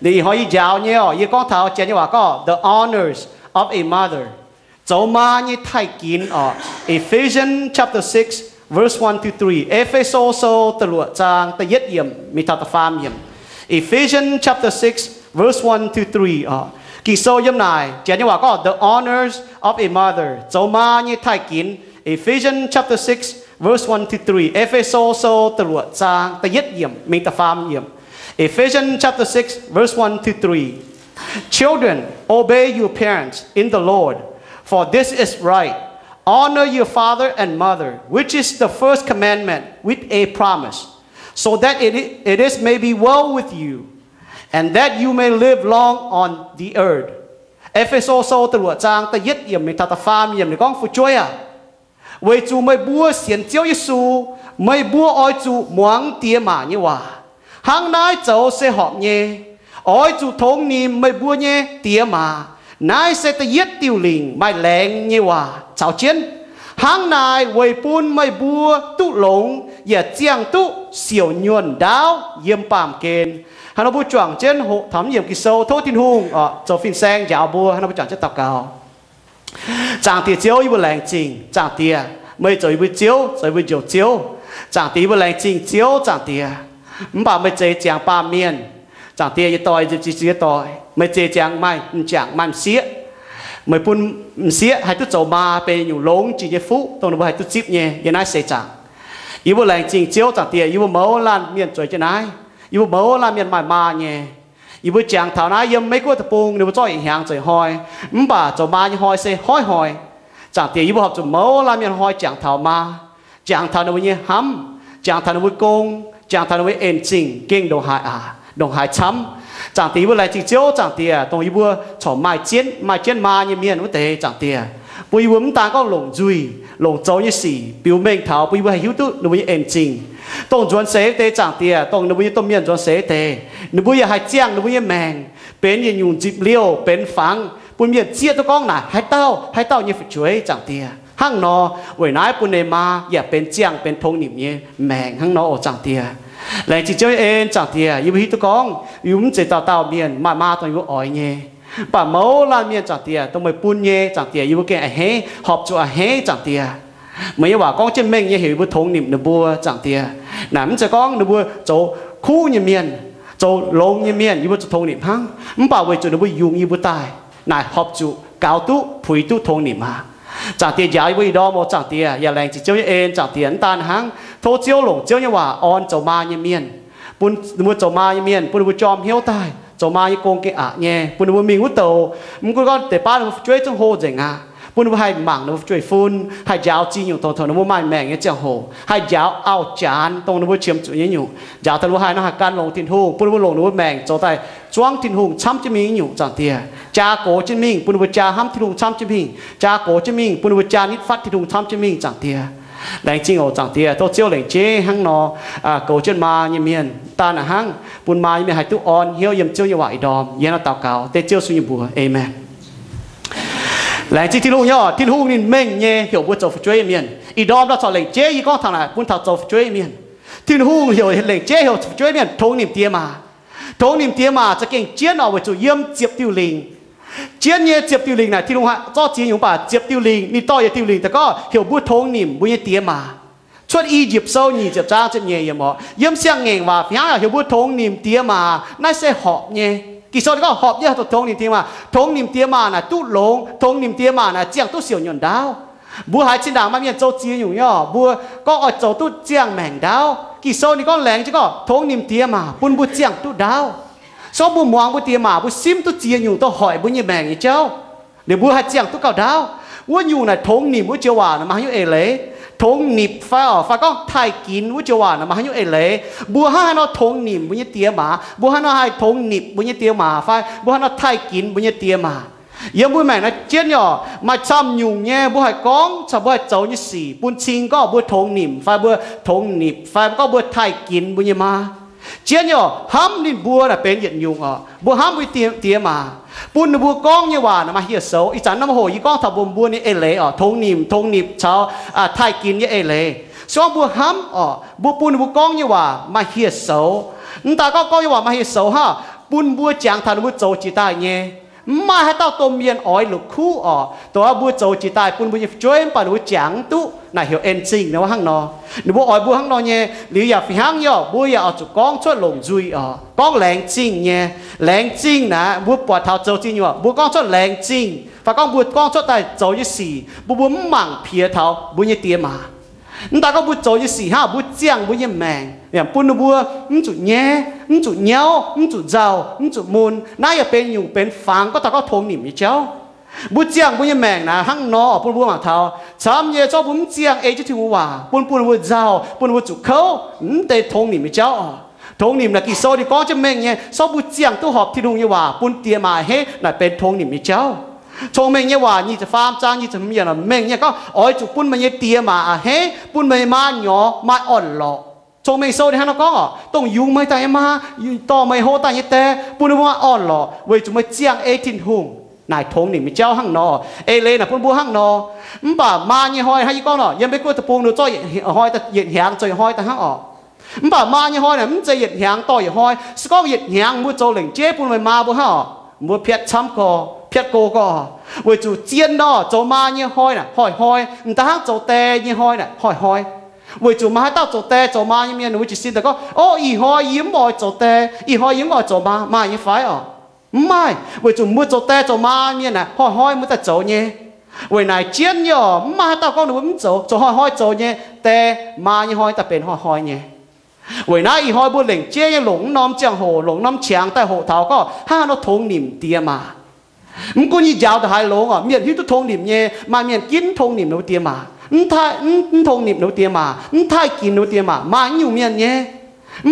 thì hỏi giáo nhiều y con thảo chén nhưว่าก็ the honors of a mother dấu ma như thay kín ở Ephesians chapter 6 verse 1 to 3 Ephesos tờ lụa trang tờ yết yểm mi thảo tờ phàm yểm Ephesians chapter 6 verse 1 to 3 ở kỳ sâu yểm này chén nhưว่าก็ the honors of a mother dấu ma như thay kín Ephesians chapter 6 verse 1 to 3 Ephesos tờ lụa trang tờ yết yểm mi thảo phàm yểm Ephesians chapter 6 verse 1 to 3 Children, obey your parents in the Lord, for this is right. Honor your father and mother, which is the first commandment with a promise, so that it is may be well with you, and that you may live long on the earth. Ephesos tờ lụa trang tờ yết yểm mình thà phàm yểm để con phụ chúa à. Vì chủ mới bua xiên chiếu Giêsu, mới bua oi chủ muang tia mà như hòa. Hàng nái cháu sẽ học nhé. Ôi chủ thống niệm mới bua nhé tía mà. Nái sẽ ta giết tiêu linh mai lẹng như hòa cháu chiến. Hàng nái quầy bún mới bua tụ lống. Và chiang tụ xỉu nhuận đáo yếm bàm kênh. Hắn nó bua choàng trên hộ thám yếm kỳ sâu thô thiên hùng. Cháu phiên sang giáo bua hắn nó bua choàng trên tàu cao. Chàng tìa chiếu y bua lẹng trình. Chàng tìa mới cho y bua chiếu. Rồi bua chiếu chiếu. Chàng tìa bua lẹng trình chiếu chàng tìa. Bà mới chế chàng ba miền. Chẳng tìa tòi chỉ tòi. Mới chế chàng mai chàng mai xía. Mới phun xía hay tốt dầu ma bê nhủ lống chỉ như phú. Tổng nó hay tốt chip nhé. Yên ai sẽ chẳng. Ý bộ lành trình chiếu chẳng tìa. Ý bộ mẫu lan miền trời trên ai. Ý bộ mẫu lan miền mài ma nhé. Ý bộ chàng thảo ná yếm mấy quốc tập bùng. Nếu bộ cho ảnh hàng trời hoi. Bà dầu ma như hoi sẽ hoi hoi. Chẳng tìa ý bộ học dầu mẫu lan miền hoi chàng thảo ma. Chàng thảo nó như hắm. Chàng thảo nó với công. Chàng thảo nó với ên trình. Kinh đồng hại à. Đồng hại chấm. Chẳng tí vừa lại trình chiếu chẳng tìa. Tổng ý vừa cho mai chiến ma như miền với tế chẳng tìa. Bùi vừa mình ta có lồng dùi. Lồng châu như xỉ. Biểu mình thảo bùi vừa hay hữu tụ. Nó với ên trình. Tổng chuẩn xế tế chẳng tìa. Tổng nó với tôm miền chuẩn xế tế. Nó với hay chiang nó với mèng. Bên như nhung dịp liêu. Bên phẳng. Bùi miền chia tôi con này. Hai tao như phải chuối chẳng tìa. Hăng nó. Với nái bùi nề ma. Dạ bên chiang bên thông niệm như mèng. Hăng nó chẳng tìa. Lại chỉ chơi em chẳng tìa. Yêu hít tôi con. Yêu muốn chế tạo miền. Mà tôi yêu ỏi nhé. Bà mẫu là miền chẳng tìa. Tôi mới bún nhé chẳng tìa. Yêu kê hế. Họp chỗ hế chẳng tìa. Mấy bà con trên mình như hiểu bữa thông niệm nó bùa chẳng tìa. Nắm cho con nó bùa chỗ khu như miền. Chỗ lông như miền. Yêu bữa thông niệm hăng. Bà về chỗ nó bùa dùng yêu bữa tài. Này họp chỗ cao tú. Phùi tú thông niệm hả. Chẳng tìa giáo với đó một chẳng tìa. Và lành chỉ chơi em chẳng tìa tan hăng. Thô chiếu lồng chiếu như hòa on châu ma như miền. Bùn mua châu ma như miền. Bùn mua chòm hiếu tài. Châu ma như công cái ạ nhé. Bùn mua mình hút tàu. Mình có để ba nó chuối trong hồ dành à. Bùn mua hai mảng nó chuối phun. Hai giáo chi nhiều tàu nó mua mai mèng như chẳng hồ. Hai giáo ao chán. Tông nó mua chiếm chủ như nhiều. Giáo thật hai nó hạ can lồng thiên hùng. Bùn mua lồng nó mua mèng. Châu tài choáng thiên hùng chăm cho mình nhiều chẳng tìa. Cha cổ cho mình. Bùn mua cha hâm thiên hùng chăm cho mình. Cha cổ cho mình. Bùn mua cha nít phát thiên hùng chăm cho mình chẳng tìa. Lãnh chính ổ chẳng tìa. Tôi chiếu lãnh chế hăng nó cầu chân ma như miền. Ta là hăng. Bùn ma như miền hãy tụ on. Hiếu yếm chiếu như vậy đòm. Yên nó tạo cáo. Tê chiếu xuống như bùa. Amen. Lãnh chính thiên hùng nhớ. Thiên hùng nên mình nhé. Hiểu bùa châu phụ chuối miền. Ý đòm đó cho lãnh chế. Ý con thằng này. Bùn thảo châu phụ chuối miền. Thiên hùng hiểu lãnh chế. Hiểu phụ chuối miền. Thông niệm tìa mà. Thông niệm tìa mà. Cho kênh chiến ở với chủ yếm chiếp tiêu linh. Chiến nhé chiếp tiêu linh này thì đúng hạ do chiến những bà chiếp tiêu linh ni to về tiêu linh ta có hiểu bút thông niệm bút như tía mà xuất y dịp sâu nhị dịp trang trên nhẹ mà yếm sang ngành và phía hiểu bút thông niệm tía mà nay sẽ họp nhé kỳ sau đó có họp nhé thông niệm tía mà là tút lông thông niệm tía mà là chiang tút xỉu nhuận đáo bút hai trên đảng mà miền châu chiến nhung nhở bút có ở châu tút chiang mèng đáo kỳ sau này có lén chứ có thông niệm tía mà bút chiang tút đáo sau bố muang bố tiêm mà bố sim tôi chia nhung tôi hỏi bố như mèng như cháu để bố hạt chiang tôi cào đáo bố nhung này thống niệm bố chiều hòa là mà hay như lễ thống niệm phải có thay kín bố chiều hòa là mà hay như lễ bố hai nó thống niệm bố như tiêm mà bố hai nó hai thống niệm bố như tiêm mà phải bố hai nó thay kín bố như tiêm mà yếm bố mèng nó chết nhỏ mà chăm nhung nhé bố hai con sao bố hai cháu như xì bố chinh có bố thống niệm phải bố thống niệm phải có bố thay kín bố như mà chiến nhỏ hám nên bùa là bên nhận nhung bùa hám với tiêm mà bùn bùa con như hòa nó mà hiểu xấu ít chắn nó mà hồi con thằng bùa như ê lệ thông niệm cháu thay kín như ê lệ sau bùa hám bùa con như hòa mà hiểu xấu người ta có con như hòa mà hiểu xấu ha bún bua chàng thằng bua trâu chỉ tai nhé mà hai tao tôm miên ỏi lục khuตัวบวโจจิตายปุ่นบุญช่วยป่าดูจังตุน่ะเหี่ยวเอ็นซิงนะว่าห้างนอหนูบัวอ่อยบัวห้างนอเนี่ยหรืออย่าฝีห้างย่อบัวอย่าเอาจุกก้องช่วยลงจุยก้องแรงจริงเนี่ยแรงจริงนะบัวปวดเท้าโจจริงอยู่บัวก้องช่วยแรงจริงฝากก้องบัวก้องช่วยแต่โจยี่สี่บัวหมั่งเพียเท้าบัวเนี่ยเตี้ยมาแต่ก็บัวโจยี่สี่ห้าบัวเจียงบัวเนี่ยแมงอย่างปุ่นบัวจุดแง่จุดเงี้ยวจุดเจ้าจุดมูลน่าจะเป็นอยู่เป็นฟังก็แต่ก็ทงหนิมเจ้าบุญเจียงบุญยังแมงนะห้างนอปุ่นบัวหมากเท้าชามเย่เจ้าบุญเจียงจะถึงว่าปุ่นบัวเจ้าปุ่นบัวจุกเขาแต่ทงหนิมเจ้าทงหนิมนะกี่โซดีก้อนจะแมงเนี่ยชอบบุญเจียงตู้หอบที่ดุงยี่ว่าปุ่นเตียมาเฮ้น่ะเป็นทงหนิมเจ้าชงแมงเนี่ยว่านี่จะฟาร์มจ้างนี่จะมีอะไรแมงเนี่ยก็อ้อยจุกปุ่นมันเนี่ยเตียมาเฮ้ปุ่นมันมาหยอมาอ่อนหลอกชงไม่โซ่ที่ฮันเราก็ต้องยุ่งไม่ตายมาต่อไม่โหตายแต่ปุ่นว่าอ่อนหล่อเว้ยจุไม่เจียงทินหุงนายทงนี่มีเจ้าห้างนอเลน่ะปุ่นบัวห้างนอบ่ามาเนี่ยหอยให้ยี่ก้อนหน่อยังไม่กลัวตะปูหนูจ้อยหอยแต่เหยียดแหงจ้อยหอยแต่ห้างออกบ่ามาเนี่ยหอยน่ะมันจะเหยียดแหงต่อยหอยสก็เหยียดแหงมือโจเหล่งเจ๊ปุ่นไม่มาบัวห้ามือเพียรช้ำก็เพียรโกก็เว้ยจุเจียนนอโจมาเนี่ยหอยน่ะหอยแต่ห้างโจแต่เนี่ยหอยน่ะหอย为做嘛，到做爹做妈，一面你会去信得个哦，以后演我做爹，以後演我做媽，媽也快哦，唔係為做冇做爹做媽面啊，開冇得做呢，為乃煎喲，唔係到講你唔做，做開做呢，爹媽也開特別開呢，為乃以後冇零煎嘅龍น้ำ江河，龍น้ำ牆แต่河頭個，哈都通念啲嘛，唔管你教得係龍啊，面佢都通念呢，嘛面見通念到啲嘛。ทงหนิบหนูเตียมาท้ายกินหนูเตียมาอยู่เมียนเนี่ย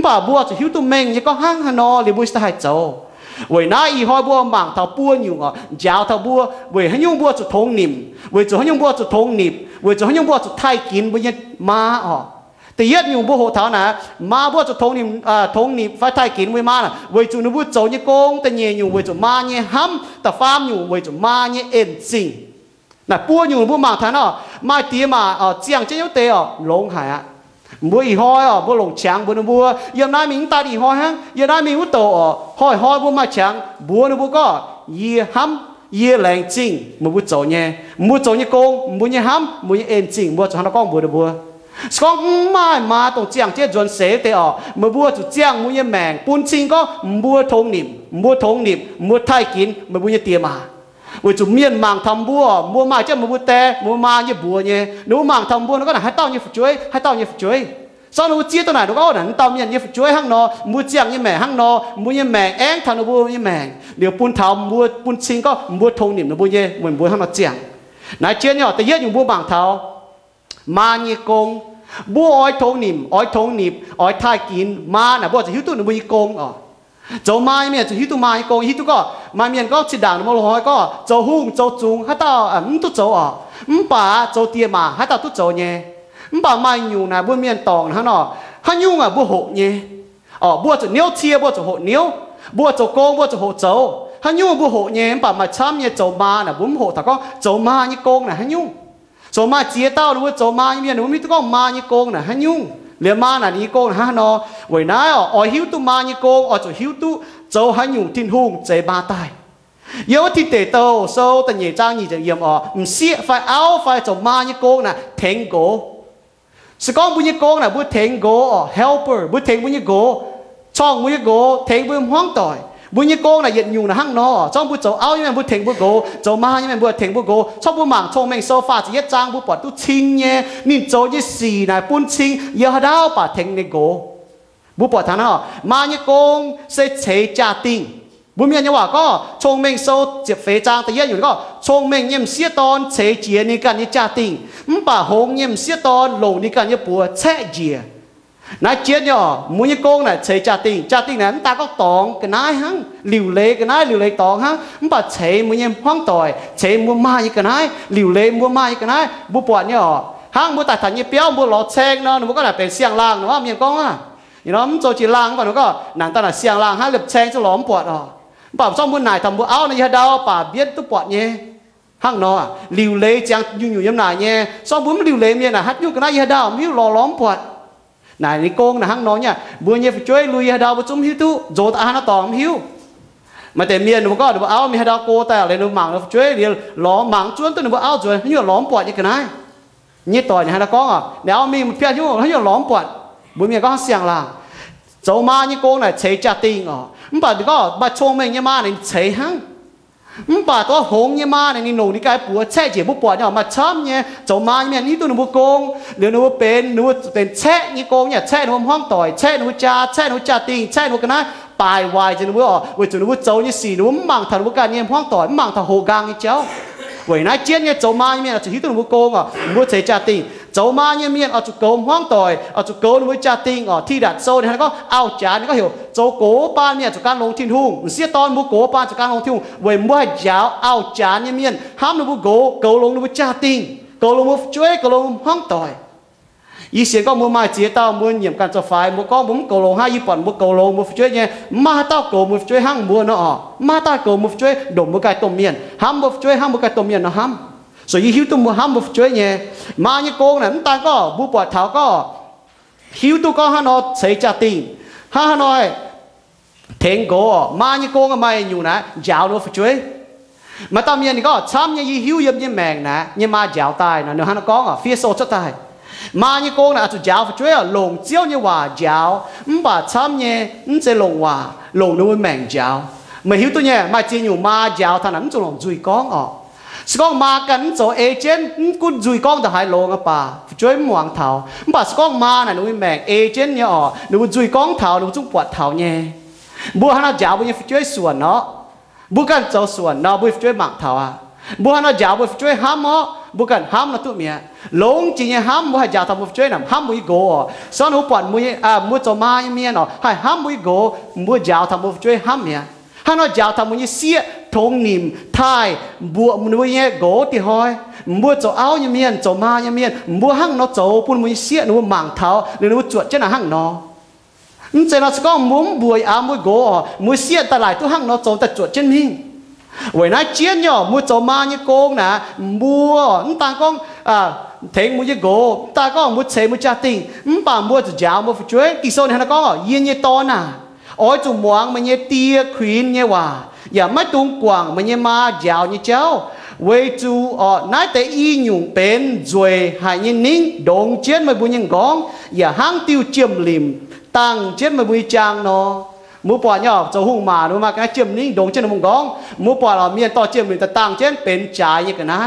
บ่าบัวจะหิวตัวเมงยังก็ห้างฮานอหรือบุษให้โจเว้ยน้าอีหอยบัวหมั่งเท่าปัวอยู่ยาวเท่าบัวเว้ยให้ยุ่งบัวจะทงหนิบเว้ยจะให้ยุ่งบัวจะทงหนิบเว้ยจะให้ยุ่งบัวจะท้ายกินบุญยันมาแต่ยัดอยู่บัวโหเท่านะมาบัวจะทงหนิบไฟท้ายกินเว้ยมาน่ะเว้ยจุนบัวโจเนี่ยโกงแต่เนี่ยอยู่เว้ยจะมาเนี่ยห้ำแต่ฟาร์มอยู่เว้ยจะมาเนี่ยเอ็นซิงน่ะปัวอยู่บัวหมั่งท่านมาเตี้ยมาเจียงเจ้าเตะลงหายบัวอีหอยบัวลงช้างบัวบัวยังได้มีตาดีหอยฮะยังได้มีวุ้โตหอยบัวมาช้างบัวบัวก็เยี่ยห้ำเยี่ยแรงจริงบัวโจเนี่ยบัวโจเนี่ยโกงบัวเนี่ยห้ำบัวเนี่ยเอ็นจริงบัวจะทำนักก้องบัวสกองมาตรงเจียงเจ้าจวนเสเตะบัวจุเจียงบัวเนี่ยแมงปุ่นจริงก็บัวทงหนิบบัวไทยกินบัวเนี่ยเตี้ยมา为做面盲ทำบัวมาจะบัวแต่บัวมาเนี่ยบัวเนี่ยหนู盲ทำบัวnóก็น่ะให้เต้าเนี่ยช่วยให้เต้าเนี่ยช่วยsau nó chiaตัวไหนnóก็น่ะเต้าเนี่ยช่วยห้างนอบัวเจียงเนี่ยแม่ห้างนอบัวเนี่ยแม่เอ็งทำบัวเนี่ยแม่เดี๋ยวปุ่นทำบัวปุ่นชิงก็บัวทงหนิมบัวเนี่ยเหมือนบัวห้างนอเจียงนายเจียนเนี่ยแต่เยอะอยู่บัวบางเท้ามาเนี่ยกงบัวอ้อยทงหนิมอ้อยท้ายกินมาน่ะบัวจะหิ้วตัวหนูบัวกงโจมาเมียจะฮิตุมาโกฮิตุก็มาเมียนก็จิด่างมโลหอยก็โจหุ่งโจจุงให้ต่อตุโจป่าโจเตียมาให้ต่อตุโจเนี่ยป่าไม่อยู่นะบัวเมียนตองฮะเนาะฮันยุ่งบัวหกเนี่ยบัวจะเนี้ยวเทียบัวจะหกเนี้ยวบัวจะโกงบัวจะหกโจฮันยุ่งบัวหกเนี่ยป่ามาช้ำเนี่ยโจมาน่ะบุ้มหกแต่ก็โจมาเนี่ยโกงน่ะฮันยุ่งโจมาเจียเต้าหรือว่าโจมาเมียนหนูมีตัวก็มาเนี่ยโกงน่ะฮันยุ่งเลี้ยมาน่ะนี่โกงฮะเนาะไว้น้าหิวตุมานี่โกงจะหิวตุโจหันอยู่ทิ้งหุ่งเจ็บมาตายเยอะที่เตะโตโซ่แต่เนี่ยจ้างนี่จะเยี่ยมไม่เสียไฟเอาไฟจะมานี่โกงน่ะเทงโกสกองบุญนี่โกงน่ะบุญเทงโกhelper บุญเทงบุญนี่โกช่องบุญนี่โกเทงบุญห้องต่อยบุญยี่โกงน่ะยันอยู่น่ะห้างนอช่องบุญโจเอายังไงบุญเถงบุญโกโจมายังไงบุญเถงบุญโกช่องบุญหมั่งชงแมงโซฟาจะยัดจางบุญปอดตุชิงเนี่ยนี่โจยี่สี่น่ะปุ้นชิงยาดาวป่าเถงในโกบุญปอดท่านน่ะมายี่โกงเสเฉยจ่าติงบุญเมียนยังว่าก็ชงแมงโซเจ็บเฟจางแต่ยัดอยู่ก็ชงแมงเยี่ยมเสียตอนเฉยเจียนี่กันยี่จ่าติงป่าหงเยี่ยมเสียตอนลงนี่กันยี่ปัวแช่เจียนายเจียนเนี่ยมุ้ยโกงน่ะเฉยจ่าติงเนี่ยตาก็ตองกันนายฮังหลิวเล่กันนายหลิวเล่ตองฮังมันปัดเฉยมุ้ยห้องต่อยเฉยมัวมาอีกันนายหลิวเล่มัวมาอีกันนายบุปผาเนี่ยฮังบุตัดถังยี่เปี้ยวบุหลอดแซงเนาะมันก็น่ะเป็นเสียงล่างเนาะมีก้องอ่ะอย่างนั้นมันโจจีล่างป่ะมันก็หนังตาหน้าเสียงล่างฮังเหลือบแซงจะหลอมปวดป่าช่องบุญนายทำบุเอาในยาดาวป่าเบี้ยตุปวดเนี่ยฮังเนาะหลิวเล่จังอยู่ยำหนาเนี่ยช่องบุญมันหลิวเล่เนี่ยน่ะฮัดยุ่งกันนายยาดาวมิวหล่อล้อมปวดนายนี่โกงนะฮังน้องเนี่ยบัวเนี่ยช่วยลุยดาวประจุมหิวตู้โจตอาหารต่อมหิว màแต่เมียหนูก็หนูเอามีให้ดาวโกแต่เลยหนูหมั่งหนูช่วยเดี๋ยวล้อหมั่งจวนตัวหนูเอาจวนให้หนูล้อมปวดยังไงนี่ต่อเนี่ยให้ดาวก้องอ่ะเดี๋ยวมีเพี้ยนอยู่ให้หนูล้อมปวดบุญเมียก็เสียงล่ะโจมานี่โกงเนี่ยเฉยจัดติงอ่ะมันป่ะก็บัดชงเมงเนี่ยมาเนี่ยเฉยหั่งมันป่ะตัวหงเนี่ยมาเนี่ยนี่หนูนี่กายปวดแช่เจ็บปวดเนี่ยมาช้ำเนี่ยโจมาเนี่ยนี่ตัวหนูโกงเดี๋ยวหนูเป็นแช่นี่โกงเนี่ยแช่หนูห้องต่อยแช่หนูจัดติงแช่หนูกันนะปลายวายจะนึกว่าเวทจะนึกว่าโจนี่สี่นึกว่ามั่งทางรู้การเนี่ยห้องต่อยมั่งทางโหกางนี่เจ้าเว้ยนายเจียนเนี่ยโจมาเนี่ยจะฮิตตัวนึกว่าโกงอ่ะนึกว่าเฉยจัดติงโจมาเนี่ยมีเอาจุกโกงห้องต่อยเอาจุกโกนึกว่าจัดติงอ่ะที่ดัดโซเนี่ยก็เอาจานก็เหี่ยวโจโกป้านเนี่ยจุกการลงทิ้งทุ่งเสียตอนมุกโกป้านจุกการลงทิ้งเว้ยเมื่อยาวเอาจานเนี่ยมีห้ามนึกว่าโกลงนึกว่าจัดติงโกลงมุกช่วยโกลงห้องต่อยอีเสียงก็มัวมาเจียเต้ามัวเหยียบกันจะไฟมัวก็มุ้งโกลงให้ญี่ปุ่นมัวโกลงมัวช่วยเนี่ยมาเต้าโกมัวช่วยห้างมัวเนาะมาเต้าโกมัวช่วยดมมัวไก่ต้มเมียนห้ามมัวช่วยห้ามมัวไก่ต้มเมียนเนาะห้ามส่วนยี่หิวตัวมัวห้ามมัวช่วยเนี่ยมาเนี่ยโกงเนี่ยตาก็บุปผาเท้าก็หิวตัวก็ห้าเนาะใส่จัดติงห้าเนาะเทงโกมาเนี่ยโกงก็ไม่อยู่นะยาวเนาะช่วยมาตามเมียนี่ก็ช้ำเนี่ยยี่หิวยับยี่แมงนะเนี่ยมายาวตายนะเนาะห้าเนาะก็เฟียโซจะตายมาเนี่ยโกงนะจุดยาวช่วยลงเจียวเนี่ยว่ายาวบ่าช้ำเนี่ยจะลงว่าลงนึกว่าแมงยาวไม่หิวตัวเนี่ยมาเจียอยู่มายาวเท่านั้นจะลงจุยก้องออกสกองมากันโจเอเจนกุจุยก้องแต่หายลงอ่ะป่าช่วยหมวงเท้าบ่าสกองมาน่ะนึกว่าแมงเอเจนเนี่ยอ๋อนึกว่าจุยก้องเท้านึกว่าจุกปวดเท้าเนี่ยบัวฮันเอายาวบัวยังช่วยส่วนเนาะบัวกันเจ้าส่วนเนาะบัวช่วยหมักเท้าอ่ะบัวฮันเอายาวบัวช่วยห้ามเนาะบุกันห้ามนะตัวเมียลงจริงห้ามบุหายาทำบุช่วยนำห้ามบุยโกสอนหัวปอดมุยมุจมาเมียเนาะให้ห้ามบุยโกมุยาทำบุช่วยห้ามเมียฮันเอายาทำมุยเสียทงนิมทายบัวมุยโกที่หอยบัวโจเอาเมียนโจมาเมียนบัวหั่งเนาะโจปุ่นมุยเสียหนูหมั่งเท้าหรือหนูจวดเจ้าหน้าหั่งเนาะนั่นเจ้าหน้าสก้องมุ้งบัวมุยโกมุยเสียตลาดตัวหั่งเนาะโจแต่จวดเจ้ามิ่งเวลาเจียนย่อมัวโจมาเนี่ยโกงนะมัวนั่นตาก้องเทงมัวโกตาก้องมัวเชมัวจัดติงป่ามัวจะยาวมัวช่วยกิโซนฮะนะก้องยืนเนี่ยตอนน่ะอ้อยจุ่มวางมันเนี่ยเตี้ยควีนเนี่ยว่าอย่าไม่ตุงกวางมันเนี่ยมายาวเนี่ยเจ้าเวจูน่าแต่อีหยุ่งเป็นจวยหายยินนิ่งดงเจียนมาบุญยังก้องอย่าห้างติวเจียมลิมตั้งเจียนมาบุญจางเนาะมูปอดเนี่ยจะหุ่งมาดูมาการเจียมนิ่งดงเช่นมุงก้องมูปอดเราเมียนต่อเจียมหรือต่างเช่นเป็นใจยังกันได้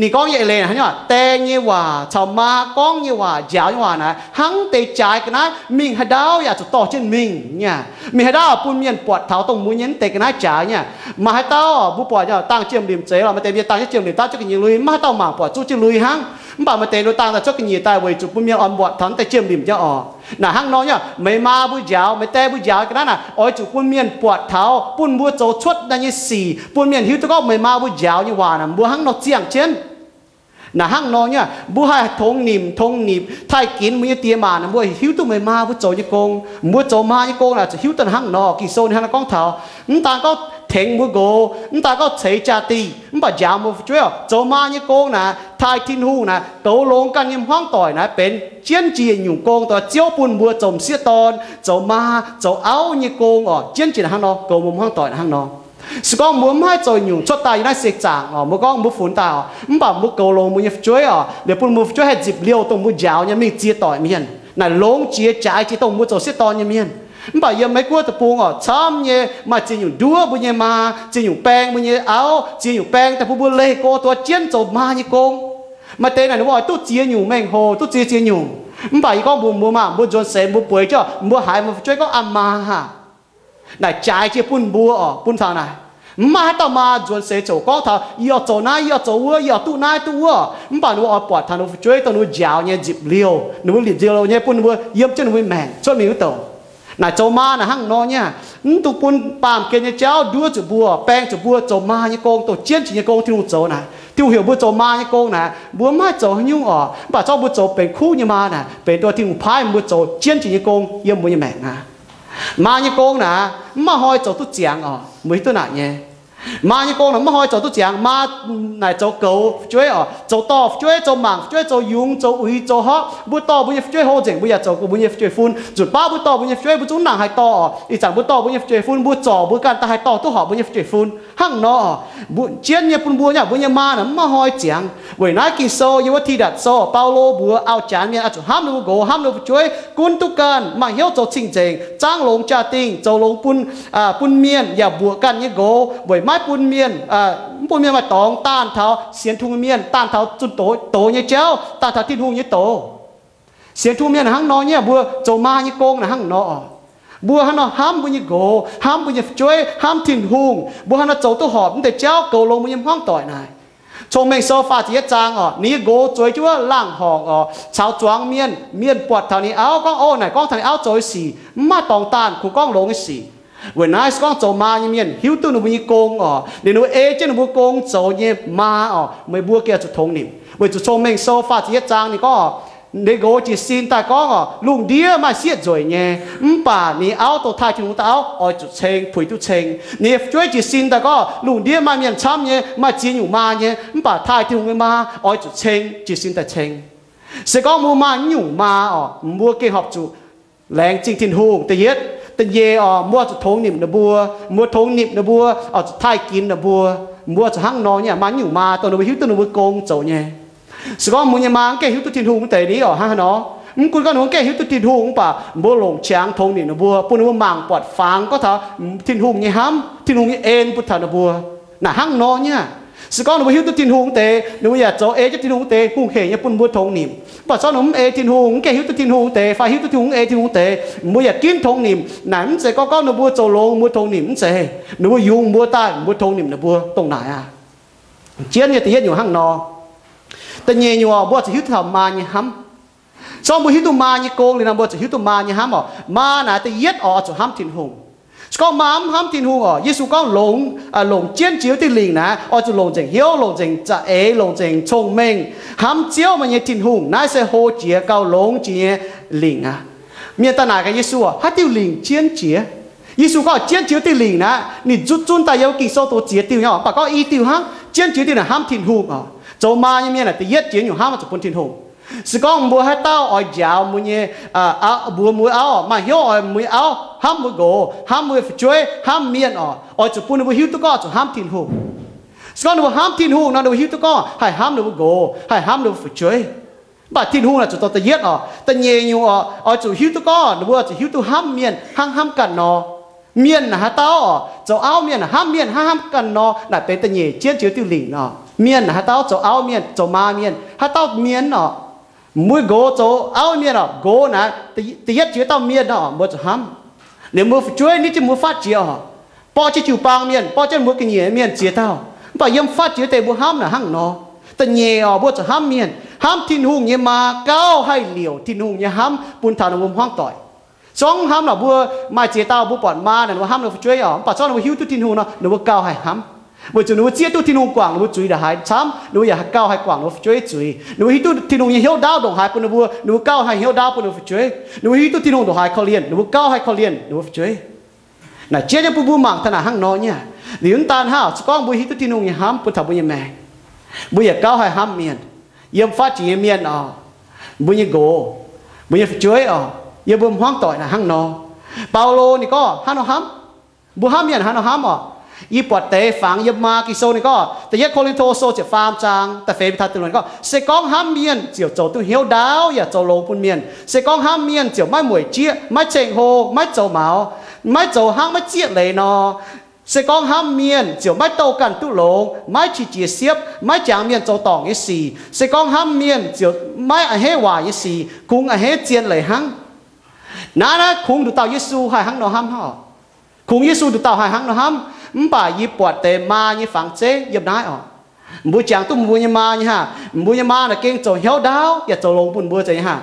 นี่ก้องยังเลยนะเนี่ยแต่เนี่ยว่าชาวมาก้องเนี่ยว่าเจ้าเนี่ยว่านะหังเตะใจกันนะมิงฮัดดาวอยากจะต่อเช่นมิงเนี่ยมิงฮัดดาวปุ่นเมียนปวดเท้าตรงมือเย็นเตะกันนะใจเนี่ยมาให้เต้ามูปอดเนี่ยตั้งเจียมริมเจ๋อเรามาเตะเมียตั้งเจียมริมตั้งจะกินยังลุยมาเต้าหมางปวดจู้จะลุยหังบ่ามาเตะดูตั้งแต่จะกินยี่ตายไว้จุปุ่นเมียอ่อนปวดทั้งแต่เจียมริมจะอ่อน่ะหังน้อยเนี่ยไม่มาบุญยาวไม่แต่บุญยาวกันนั่นน่ะอ้อยจุปุ่นเมียนปวดเท้าปุ่นบัวโจชดนั่นยี่สี่ปุ่นเมียนหิวตะก็ไม่มาบุญยาวยี่ว่าน่ะบัวหังนกเจียงเช่นน่ะหังน้อยเนี่ยบัวให้ทงหนิบถ้ากินมือเตี้ยมาน่ะบัวหิวตัวไม่มาบุญโจยี่โกงบัวโจมายี่โกงน่ะจะหิวตันหังนอกี่โซนหังก้องเท้าต่างก็เทงมือโกต่างก็เฉยจัดตีบ่ยาวมือช่วยโจมายี่โกงน่ะทายทิ้งหูน่ะโตลงกันยิ่งห้องต่อยน่ะเป็นเจียนจีนอยู่โกงตัวเจียวปุ่นบัวจมเสียตอนโจมาโจเอายี่โกงอ๋อเจียนจีนหังนอโกมุมห้องต่อยหังนอสกองมุมให้โจอยู่ชดตายอยู่ในเสกจางอ๋อมือกองมือฝุ่นตาอ๋อบ่มือโกลงมือยี่ช่วยอ๋อเดี๋ยวปุ่นมือช่วยให้จิบเลี้ยวตรงมือยาวเนี่ยมีเจียต่อยเมียนน่ะลงเจียจ่ายจีตรงมือโจเสียตอนเนี่ยเมียนบ่ยังไม่กลัวตะปูอ๋อช้ำเนี่ยมาจีอยู่ดัวบุญเนี่ยมาจีอยู่แป้งบุญเนี่ยเอาจีอยู่แป้งแต่ผู้บุญเลยโกตัวเจียนโจมายี่โกงมาเตะน่ะนึกว่าตู้เจียอยู่แมงโฮตู้เจียอยู่บ่อีก็บุญมาบุญจนเสร็จบุญป่วยเจ้าบุญหายบุญช่วยก็อามาฮะน่ะจ่ายเจียปุ่นบัวอ๋อปุ่นทางไหนมาต่อมาจนเสร็จโจก็ทำยอดโจน่ายอดโจวัวยอดตู้น่าตู้วัวบ่หนูเอาปอดทางหนูช่วยตัวหนูยาวเนี่ยจิบเลี้ยวหนูหลีดเดียวเนี่ยปุ่นวัวเยี่ยมเจ้าหนูแมงชดมีวิโตน่ะโจมาน่ะหั่งนอเนี่ยตุปุ่นปามเกณฑ์เจ้าดัวจุบัวแป้งจุบัวโจมาเนี่ยโกงตัวเจียนจีเนี่ยโกงที่หนูโจน่ะที่เหี่ยวบัวโจมาเนี่ยโกงน่ะบัวมาโจยุ่งอ๋อบ่เจ้าบัวโจเป็นคู่เนี่ยมาน่ะเป็นตัวที่หนูพายบัวโจเจียนจีเนี่ยโกงเยี่ยมบัวเนี่ยแมงนะมาเนี่ยโกงน่ะมาหอยโจตุเจียงอ๋อมือตัวหนาเนี่ย mà như con nó mà hỏi chỗ tôi chẳng mà này chỗ cầu chơi ở chỗ to chơi chỗ mảng chơi chỗ dùng chỗ uy chỗ họ bữa to bữa chơi hồ chỉnh bây giờ chỗ bữa chơi phun chuột ba bữa to bữa chơi bữa chúng nàng hay to ý chẳng bữa to bữa chơi phun bữa trò bữa can ta hay to tôi họ bữa chơi phun hăng nó bữa chiến như phun bữa nhá bữa như ma nó mà hỏi chẳng buổi nãy kỳ sâu như thi đặt sâu Paulo bữa ao chán miền chỗ ham nó gỗ ham nó chơi cuốn tu can mà hiếu chỗ chỉnh chỉnh trang lồng trà tinh chỗ lồng phun miềnอย่าบวกกันnhư gỗ buổi mai phun miền mà tòng tan tháo xiên thung miền tan tháo chun tổ như chéo tan tháo thiên hung như tổ xiên thung miền là hăng nó nhé bùa châu ma như công là hăng nó bùa hắn nó ham bùa như gỗ ham bùa như chuối ham thiên hung bùa hắn nó châu tôi họp để chéo cầu lông bùa như hoang tỏi này trong mình so pha chỉ trang ní gỗ chuối chúa làng hòn cháo choáng miền bọt thằng ní áo con ô này con thằng áo chuối xì mà tòng tan khu con lông xì vừa nãy con châu ma như miền hiếu tu nó bị công để nó trên nó bị công châu như ma mới bua kia chụp thông niệm vừa chụp trong mình so pha chỉ trang này có để gỗ chỉ xin ta có lùng đĩa mà xiết rồi nhé bà ní áo tổ thay thì chúng ta áo chụp chênh phủi tu chênh ní chuối chỉ xin ta có lùng đĩa mà miền chăm nhé mà chỉ nhủ ma nhé bà thay thì chúng ma chụp chênh chỉ xin ta chênh sẽ có mua ma nhủ ma mua kia học chủ lẹng chính thiên hùng tự yết tự ye mua chụp thông niệm nó bua mua thông niệm nó bua thay kín nó bua mua chụp hăng nó nhé mà nhủ ma tôi nó bị hiếu tôi nó bị công châu nhé sự có muốn nhà mang cái hiếu tu thiên hùng tệ đi ha nóคุณก็หนูแก่หิวตุทินหุงป่ะบ่หลงช้างทงนี่นะบัวปุ่นว่ามังปอดฟางก็เถอะทินหุงนี่ห้ำทินหุงนี่เอ็นพุทธานะบัวน่ะหั่งนอเนี่ยsự cóหนูหิวตุทินหุงเตหนูอยากจะจะทินหุงเตหุงเขยเนี่ยปุ่นบัวทงนี่ป่ะซ้อนหนูทินหุงแก่หิวตุทินหุงเตฝ่ายหิวตุทินหุงทินหุงเตบัวอยากกินทงนี่ไหนมันจะก็หนูบัวโจลงบัวทงนี่มันจะหนูบัวยุงบัวใต้บัวทงนี่นะบัวตรงไหนเจียนเนี่ยตีอยู่หั่งนอแต่เงี้ยอยู่บัวจะหิวทำมาเนี่ยห้ำsau buổi hiếu tu ma như cô liền làm bộ chỉ hiếu tu ma như hám ma là tự giết cho hám thiên hùng có hám thiên hùng Giêsu có lồng chiến chiếu thì liền nè cho lồng chỉnh hiếu lồng chỉnh trả ế lồng chỉnh thông minh hám chiếu mà như thiên hùng nãy sẽ hô chia cao lồng chia liền miền ta nào cái Giêsu hát tiêu liền chiến chia Giêsu có chiến chiếu thì liền nè nị rút chun ta yêu kỳ sau tổ chia tiêu nhau bà có ý tiêu hám chiến chiếu thì là hám thiên hùng cho ma như miền là tự giết chiến nhiều hám cho quân thiên hùng sự con mua hai tao ở giàu mua nhẹ bùa mua áo mà hiếu ở mua áo ham mua gỗ ham mua chuối ham miên ở chụp bùa mua hiếu tôi có chụp ham thiên hùng sự con mua ham thiên hùng nó mua hiếu tôi có hay ham mua gỗ hay ham mua chuối bà thiên hùng là chụp tao tự giết tự nhẹ nhiều ở chụp hiếu tôi có nó mua chụp hiếu tôi ham miên ham cẩn nó miên là hai tao chụp áo miên là ham cẩn nó làเป็นtự nhẹ chiến chiếu tiêu lĩnh miên là hai tao chụp áo miên chụp ma miên hai tao miên mỗi gỗ chỗ áo miên gỗ nè thì hết chứa tao miên một hám nếu mua chuối ní chỉ mua phát chiều bao chỉ chịu bang miên bao chỉ mua cái nhẹ miên chia tao bao yếm phát chiều tề mua hám là hăng nóแต่nhẹ một hám miên hám thiên hùng nhẹ mà cao hay liều thiên hùng nhẹ hám bùn thảo nó hoang tỏi song hám là bua mai chia tao bua bọt ma nè nó hám nó chuối bao cho nó hiu tu thiên hùng nó cao hay hám bởi vì nó chia tu thiên hùng quảng nó chuối là hai chấm nó giờ cao hai quảng nó chuối chuối nó hiu tu thiên hùng hiếu đao đồng hai bún nó bua nó cao hai hiếu đao bún nó chuối nó hiu tu thiên hùng đồng hai khó liền nó cao hai khó liền nó chuối này chia cho bua mảng thằng nào hăng nó nhá liền tan hao con bua hiu tu thiên hùng như hám bún thảo bua như mẹ bua giờ cao hai hám miền yếm phát chỉ miền bua như gỗ bua như chuối yếm bua hoang tỏi là hăng nó Paulo này có hăng nó hám bua hám miền hăng nó hámยี่ปวดเตะฝังยมากิโซนี่ก็แต่ยักโคลินโทโซจะฟาร์มจางแต่เฟย์พิทัศน์ตัวนั้นก็เสกองห้ามเมียนเจียวโจตัวเหี้ยวดาวอย่าโจลงปุ่นเมียนเสกองห้ามเมียนเจียวไม่หมวยเจี๊ยไม่เชงโฮไม่โจเหมาไม่โจห้างไม่เจี๊ยเลยนอเสกองห้ามเมียนเจียวไม่โตกันตุลงไม่ฉีเจียเสียบไม่จางเมียนโจตองยี่สี่เสกองห้ามเมียนเจียวไม่อะเฮวายี่สี่คุงอะเฮเจียนเลยหังนะคุงดูเต่าเยซูหายหังนอห้ามห่อคุงเยซูดูเต่าหายหังนอห้ามbà y bọt tề ma như phẳng chế yếm nái bùi chàng tu bùi như ma như ha bùi như ma là kinh trầu hiếu đáo ya trầu lồng bùn bùi chế ha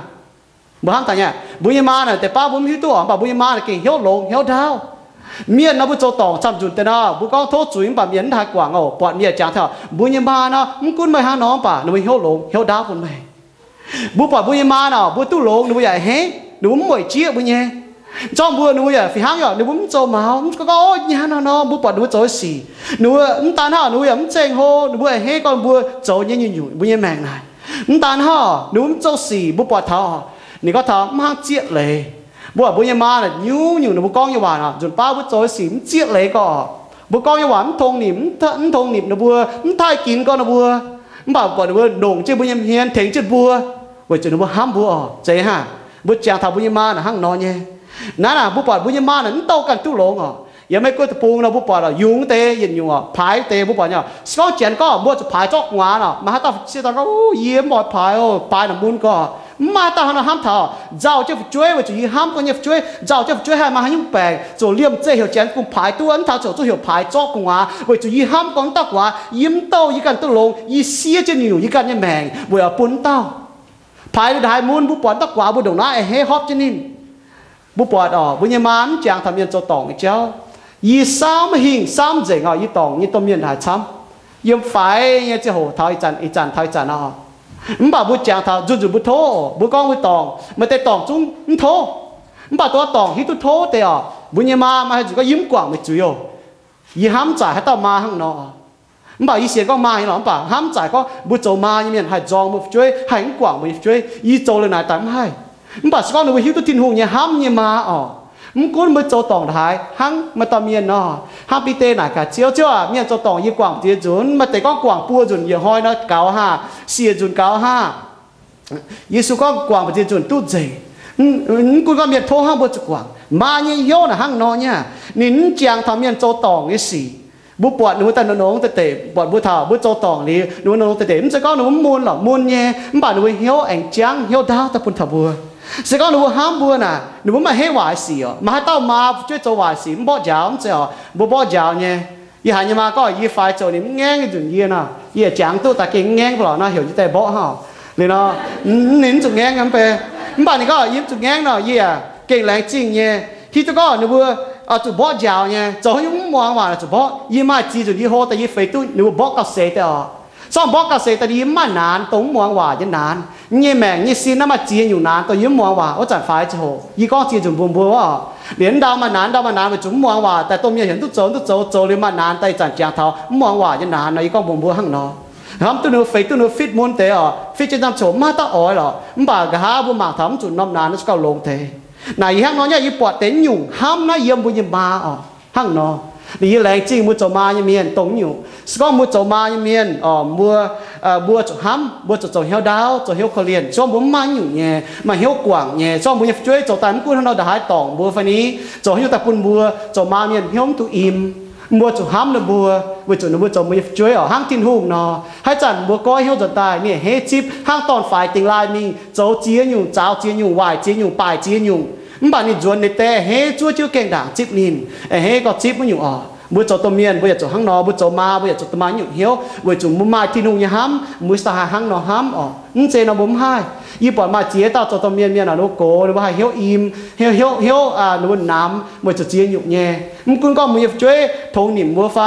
bùi ham ta nhá bùi như ma là tề ba bùi hiếu tu bà bùi như ma là kinh hiếu lồng hiếu đáo miền nó bùi trầu tòng chăm chun tề nó bùi con thốt chuối bà miền thái quảng bọt miền chàng thọ bùi như ma nó cún mày ha nó bà nó hiếu lồng hiếu đáo bùn mày bùi bọt bùi như ma nó bùi tu lồng nó bùi dạy hé nó bùi mồi chia bùi nhé cho bữa nuôi à phi hang rồi nuôi bún cho máu có nhà nó bữa bọt nuôi cho xì nuôi tan ha nuôi chèn hô nuôi hết con bữa cho như như bữa như mèn này tan ha nuôi cho xì bữa bọt thọนี่ก็ทำมาเจี๊ยเลยบัวบุญมาเนี่ยอยู่ในบุกองยาวานอ่ะจนป้าบุญโจยสิมเจี๊ยเลยก็บุกองยาวานทงหนิมทงหนิมนะบัวทายกินก็นะบัวบ่าวก่อนบัวโด่งเจ้าบุญเฮียนเถงเจ้าบัวบัวจนบัวห้ามบัวใจฮะบัวจางทำบุญมาน่ะห้างนอนเนี่ยนั่นน่ะบุปผาบุญมาน่ะโตกันตู้หลงอ่ะยังไม่ก็ตะปูนะบุปผาเรายุงเตยยินอยู่อ่ะพายเตบุปผาเนี่ยก็เจียนก็บัวจะพายจอกงานอ่ะมาต่อเสียตอนก็เยี่ยมหมดพายโอ้พายน้ำมุนก็mà ta hắn ham thảo giàu cho chuối và chỉ ham con nhập chuối giàu cho chuối hai mà hắn những bè rồi liêm chơi hiểu chén cùng phái tu ấn thảo cho hiểu phái cho cùng à với chỉ ham con tao quá yếm tao y cần tao lồng y xía trên nhiều y cần như mèn với ở bốn tao phái đại môn bút bọt tao quá bút đồng nãy hé hóp trên nín bút bọt bút nhà mán chàng tham nhân cho tòng cháu y sáu hình sáu dễ ngồi y tòng y tôm miền hải chấm yếm phái như chỉ hồ thao y chăn à bà bút chàng thảo run bút thô bút con bút tòng mà tay tòng chúng thô bàตัวตองที่ตัวโทษแต่บุญยมาให้จุก็ยิ้มกว่างไม่จุยยี่ห้ามจ่ายให้ต่อมาข้างนอกบ่ายี่เสียก็มาให้หรอป่ะห้ามจ่ายก็บุญโจมายี่เมียนให้จองบุญช่วยให้กว่างบุญช่วยยี่โจเลยนายตามให้บ่าสก้อนหนูหิวตัวทินหงเนี่ยห้ามยี่มามึงก้นบุญโจตองท้ายห้างมาต่อเมียนเนาะห้ามปีเตหน่ายกะเจียวเจ้าเมียนโจตองยี่กว่างเจียจุนมาแต่ก็กว่างปัวจุนยี่ห้อยนะเก้าห้าเสียจุนเก้าห้ายี่สุก็กว่างเจียจุนตู้เจกูก็มีโทห้างบุจกว่างมาเนี่ยโยน่ะห้างนอนเนี่ยนินจางทำเมียนโจตองนี่สิบุปวดหนูแต่น้องเตะปวดบุเท่าบุโจตองนี่หนูน้องเตะมันจะก็หนูมูลหรอมูลเนี่ยมันบ่าหนูเหี้ยวแองจางเหี้ยวดาวตะปุ่นทับบัวจะก็หนูห้ามบัวน่ะหนูมาให้หวายสีอ่ะมาให้เต้ามาช่วยโจหวายสีมันบ่ยาวมันจะบ่ยาวเนี่ยยี่หันยี่มาก็ยี่ไฟโจนี่มันแง่งจุดยี่น่ะยี่จางตู้ตะเก่งแง่งเปล่าน่ะเหี่ยวยี่แต่บ่ห่อเลยเนาะนินจุดแง่งกันไปบ้านนี้ก็ยิ้มจุดแง่งเนาะยี่เก่งแรงจริงเนี่ยที่ตัวก็หนูบัวจุดบ่ยาวเนี่ยจะให้ยุ่งมองว่าจุดบ่ยี่มาจีจุดยี่โหแต่ยี่เฟยตู้หนูบ่กับเสแต่ซ่อมบ่กับเสแต่ยี่มานานตรงมองว่ายันนานยี่แมงยี่ซีน้ำมาจีอยู่นานตัวยิ้มมองว่าว่าจัดไฟจะโหยี่ก็จีจุดบัวบัวว่าเหรียญดาวมานานไปจุดมองว่าแต่ตัวเมียเห็นตุ๊โจเลยมานานแต่จัดจางเท้ามองว่ายันนานนะยี่ก็บัวข้างนอกห้ามตัวหนูฟิตมุนเตะฟิตจะทำโฉมมาตาอ้อยหรอมันบ่ากะหาบุมาทำจุดน้ำนานนั่นก็ลงเตะไหนห้างน้อยยี่ปวดเต็นอยู่ห้ามนะเยี่ยมบุญยมาห้างนอนี่แรงจริงมุจมายี่เมียนตรงอยู่สก็มุจมายี่เมียนบัวจุห้ามบัวจุเหี่ยวดาวจุเหี่ยวเขาเรียนช่วงบุญมาอยู่เนี่ยมาเหี่ยวกว่างเนี่ยช่วงบุญช่วยจุตายมันกู้ให้เราได้หายต่องบัวฟันนี้จุเหี่ยวตะปุ่นบัวจุมาเมียนเหี่ยวตุอิ่มบัวจุห้ามนะบัวจุนะบัวจุมือช่วยห้างทิ้งหูนอให้จันบัวก้อยเหี่ยวจนตายเนี่ยเฮจิบห้างตอนฝ่ายติงลายมีโจเจียอยู่เจ้าเจียอยู่วายเจียอยู่ปลายเจียอยู่มันบ้านนี่จวนในแต่เฮจั่วเจียวเก่งด่างจิบนินเฮก็จิบมันอยู่บัวจุตัวเมียนบัวจุห้างนอบัวจุมาบัวจุตัวมาอยู่เหี่ยวบัวจุมุมาทิ้งหูยห้ามมือสหห้างนอห้ามนั่นเจนบุ้มให้ยี่ปอดมาเจียตาตัวเมียนลูกโกหรือว่าเหี่ยวอิ่มเหี่ยวหรือว่าน้ำบัวจุเจียอยู่เนี่ยมันคุณก็มือช่วยทงหนิมบัวไฟ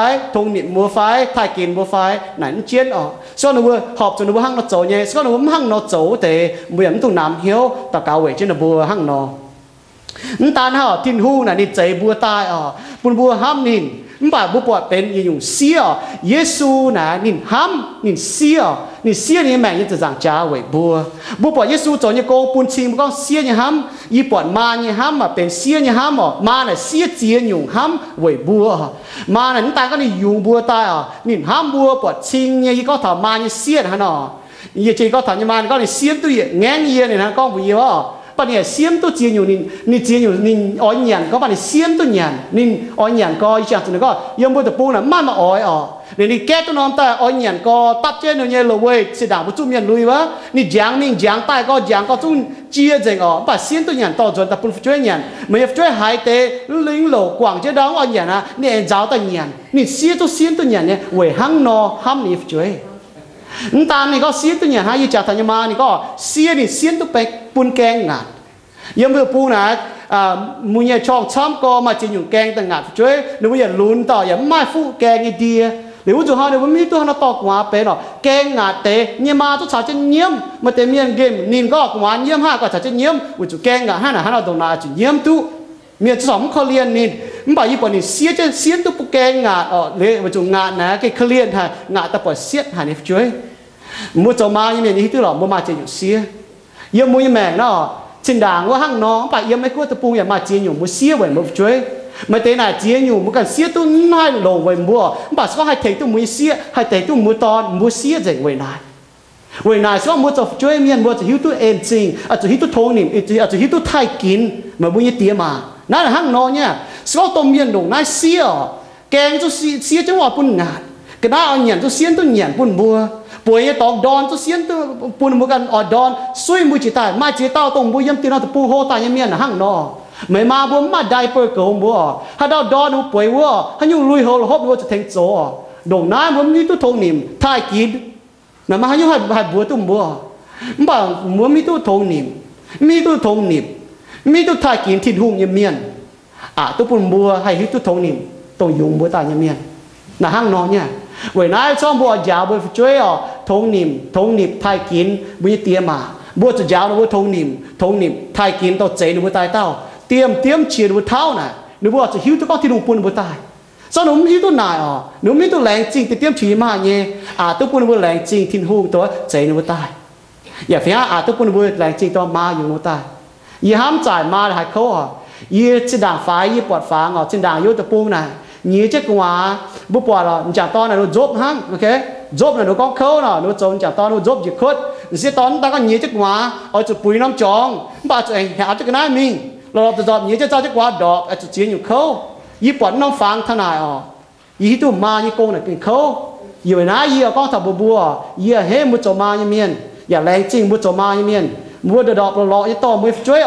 ถ่ายกินบัวไฟไหนนั่นเจียนส่วนหนูหอบจนหนูห้างนอโจเนี่ยส่วนหนูห้างนอโจแต่บัวมันตัวน้ำเหี่ยวตะเกาเวจินบัวห้างนอนั่นตาห่อทิ้งหูน่ะนี่ใจบัวตายปุ่นบัวห้ามนินมันบ่าบัวปวดเป็นอยู่เสียเยซูน่ะนินห้ามนินเสียนี่แม่งยังจะจังจ้าเวบัวปวดเยซูจนยังโกปุ่นชิงมันก็เสียยังห้ามยี่ปวดมายังห้ามเป็นเสียยังห้ามมาน่ะเสียเจียนอยู่ห้ามเวบัวมาน่ะนั่นตาก็นี่อยู่บัวตายนินห้ามบัวปวดชิงเนี่ยยี่ก็ถามมายังเสียนะเนาะยี่จีก็ถามยังมาก็นี่เสียตัวแง่เยี่ยเนี่ยนะก็บัวปัญญาเสียมตัวเจียนอยู่นี่เจียนอยู่นี่อ้อยหยันก็ปัญญาเสียมตัวหยันนี่อ้อยหยันก็อีกอย่างนึงก็ยังบัวตะปูน่ะมันมาอ้อยนี่แก้ตัวน้องแต่อ้อยหยันก็ตัดเจนเนี่ยเลยเว้ยเสียดายบุจุ่มยันลุยวะนี่จางมิ่งจางใต้ก็จางก็จุ่มเจียเจงป่ะเสียมตัวหยันต่อจนตะปูช่วยหยันไม่ช่วยหายเตะลิงโหลกว่างเจ้าดองอ้อยหยันนะนี่เอ็นเจ้าตัวหยันนี่เสียตัวหยันเนี่ยเว้ยหังนอห้ามนี่ช่วยนั่นตามนี่ก็เสียตัวหยันหายจากธัญมานี่ก็เสียตัวไปปุ่นแกงงานยังเมื่อปูนะมุญยช่องช้ำก็มาจีนอยู่แกงต่างหากช่วยหรือว่าอย่าลุ้นต่ออย่าไม่ฟูแกงไอเดียหรือว่าจุดห้าเนี่ยว่ามีตัวเราตอกหัวเป็นแกงงาเตะเนี่ยมาตัวชาวจะเยี่ยมมาเตะเมียนเกมนินก็หัวเยี่ยมห้าก็ชาวจะเยี่ยมว่าจุแกงงาห้าน่ะห้าเราตรงนาจุเยี่ยมตู้ miền sóng khó liên nên bà như bọn này xiết tu bukê ngạt lệ mà chúng ngạt nè cái khó liên ha ngạt ta bỏ xiết hà nếp chuối mua cho ma như miền như tức là mua ma chơi nhung xiết yêu mua như mèn nó trên đàng có hăng nó bà yêu mấy cô tập bung nhà ma chơi nhung mua xiết vậy mua chuối mà thế này chơi nhung mua cần xiết tu hai đồ vậy mua bà có hai thầy tu mua xiết hai thầy tu mua to mua xiết vậy vậy này sao mua cho chuối miền mua cho hiếu tu êm chính cho hiếu tu thôn niệm cho hiếu tu thay kín mà mua như tiền màนั่นหังนอเนี่ยสก็ต้มเมียนดงนายเสียแกงจะเสียจังหวะปุ่นงานก็น่าเอาเหยียนจะเสียนตัวเหยียนปุ่นบัวป่วยตอกดอนจะเสียนตัวปุ่นบัวกันอดดอนซุยมือจีตายมาจีเต้าตรงบัวย้ำตีนเอาตะปูโหตายยังเมียนหังนอไม่มาบัวมาได้เปิดเกงบัวถ้าดาวดอนป่วยวัวถ้ายุ่งลุยหัวหอบบัวจะแทงโจดงนายบัวมีตัวทงนิ่มทายกินนั่นมาให้ยุ่งให้บัวตุ้มบัวบ่าบัวมีตัวทงนิ่มมีตัวทงนิ่มมีตัวทายกินที่หุ่งยังเมียนตัวปุ่นบัวให้ฮิตตัวทงนิ่มตรงยุงบัวตายยังเมียนน่ะห้างนอนเนี่ยเว้ยนายช่องบัวยาวบัวช่วยทงนิ่มทายกินบัวเตี้ยมาบัวจะยาวนะบัวทงนิ่มทายกินตัวเจนบัวตายเต้าเตรียมเชียร์บัวเท้าน่ะหรือบัวจะฮิตตัวก็ที่ลุงปุ่นบัวตายสนุมฮิตตัวนายหนุ่มฮิตตัวแรงจริงแต่เตรียมฉีมาเนี่ยตัวปุ่นบัวแรงจริงทิ้งหูตัวเจนบัวตายอย่าเพี้ยตัวปุ่นบัวแรงจริงตัวมาอยู่บัวตายยี่ห้ามจ่ายมาให้เขายี่จินด่างฟ้ายี่ปวดฟ้าจินด่างยุตะปุงน่ะยี่เจ้ากว่าบุปผาจากตอนน่ะเราจบหั่งโอเคจบน่ะเราก็เขาน่ะเราจบจากตอนเราจบยี่คุดเสียตอนตาก็ยี่เจ้ากว่าเอาจุดปุ๋ยน้ำจองบ้าจุดเองหาจุดกันได้มิงเราจะจบยี่เจ้าเจ้ากว่าดอกจุดเจียนอยู่เขายี่ปวดน้ำฟางทนายยี่ตัวมายี่โกงน่ะเป็นเขายี่ไว้นะยี่ก็ทับบัวยี่เฮ้มุจมายี่เมียนอย่าแรงจริงมุจมายี่เมียนมัวเดือดเรายี่ต่อมือช่วย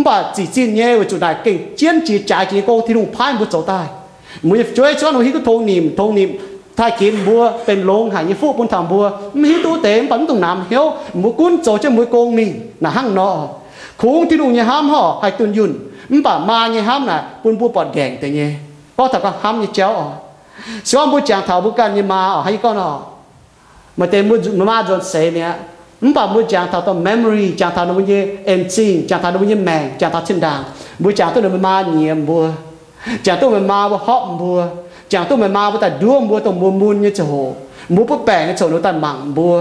บ่าจีจีนเย่ไว้จุดไหนเก่งเจียนจีจ่ายจีโกที่ลุงพายมุดโจตายมือช่วยช้อนหัวฮิตทงนิ่มถ้ากินบัวเป็นลงหายยี่ฟูบนทางบัวมีฮิตตัวเต็มปั่นตรงน้ำเหี้ยวมือกุ้นโจจะมือโกงมิงน่ะหั่งนอคุ้งที่ลุงยี่ห้ามห่อให้ตุนยุนบ่ามายี่ห้ามน่ะปุ่นบัวปอดแกงแต่เย่ก็ถ้าก็ห้ามยี่เจ้าช้อนบัวจางเถาบุกันยี่มาให้ก็นอมาเต็มมือมาจนเสียเนี่ยบ่ามือจางเท่าตัว memory จางเท่าตัวมือเอ็นจิงจางเท่าตัวมือแมงจางเท่าเช่นด่างมือจางตัวมือมาเนียมบัวจางตัวมือมาบัวฮอบบัวจางตัวมือมาบัวแต่ด้วงบัวตัวมือมุนเนี่ยจะโหมือปุ๊บแปงเนี่ยโฉนตันหมั่งบัว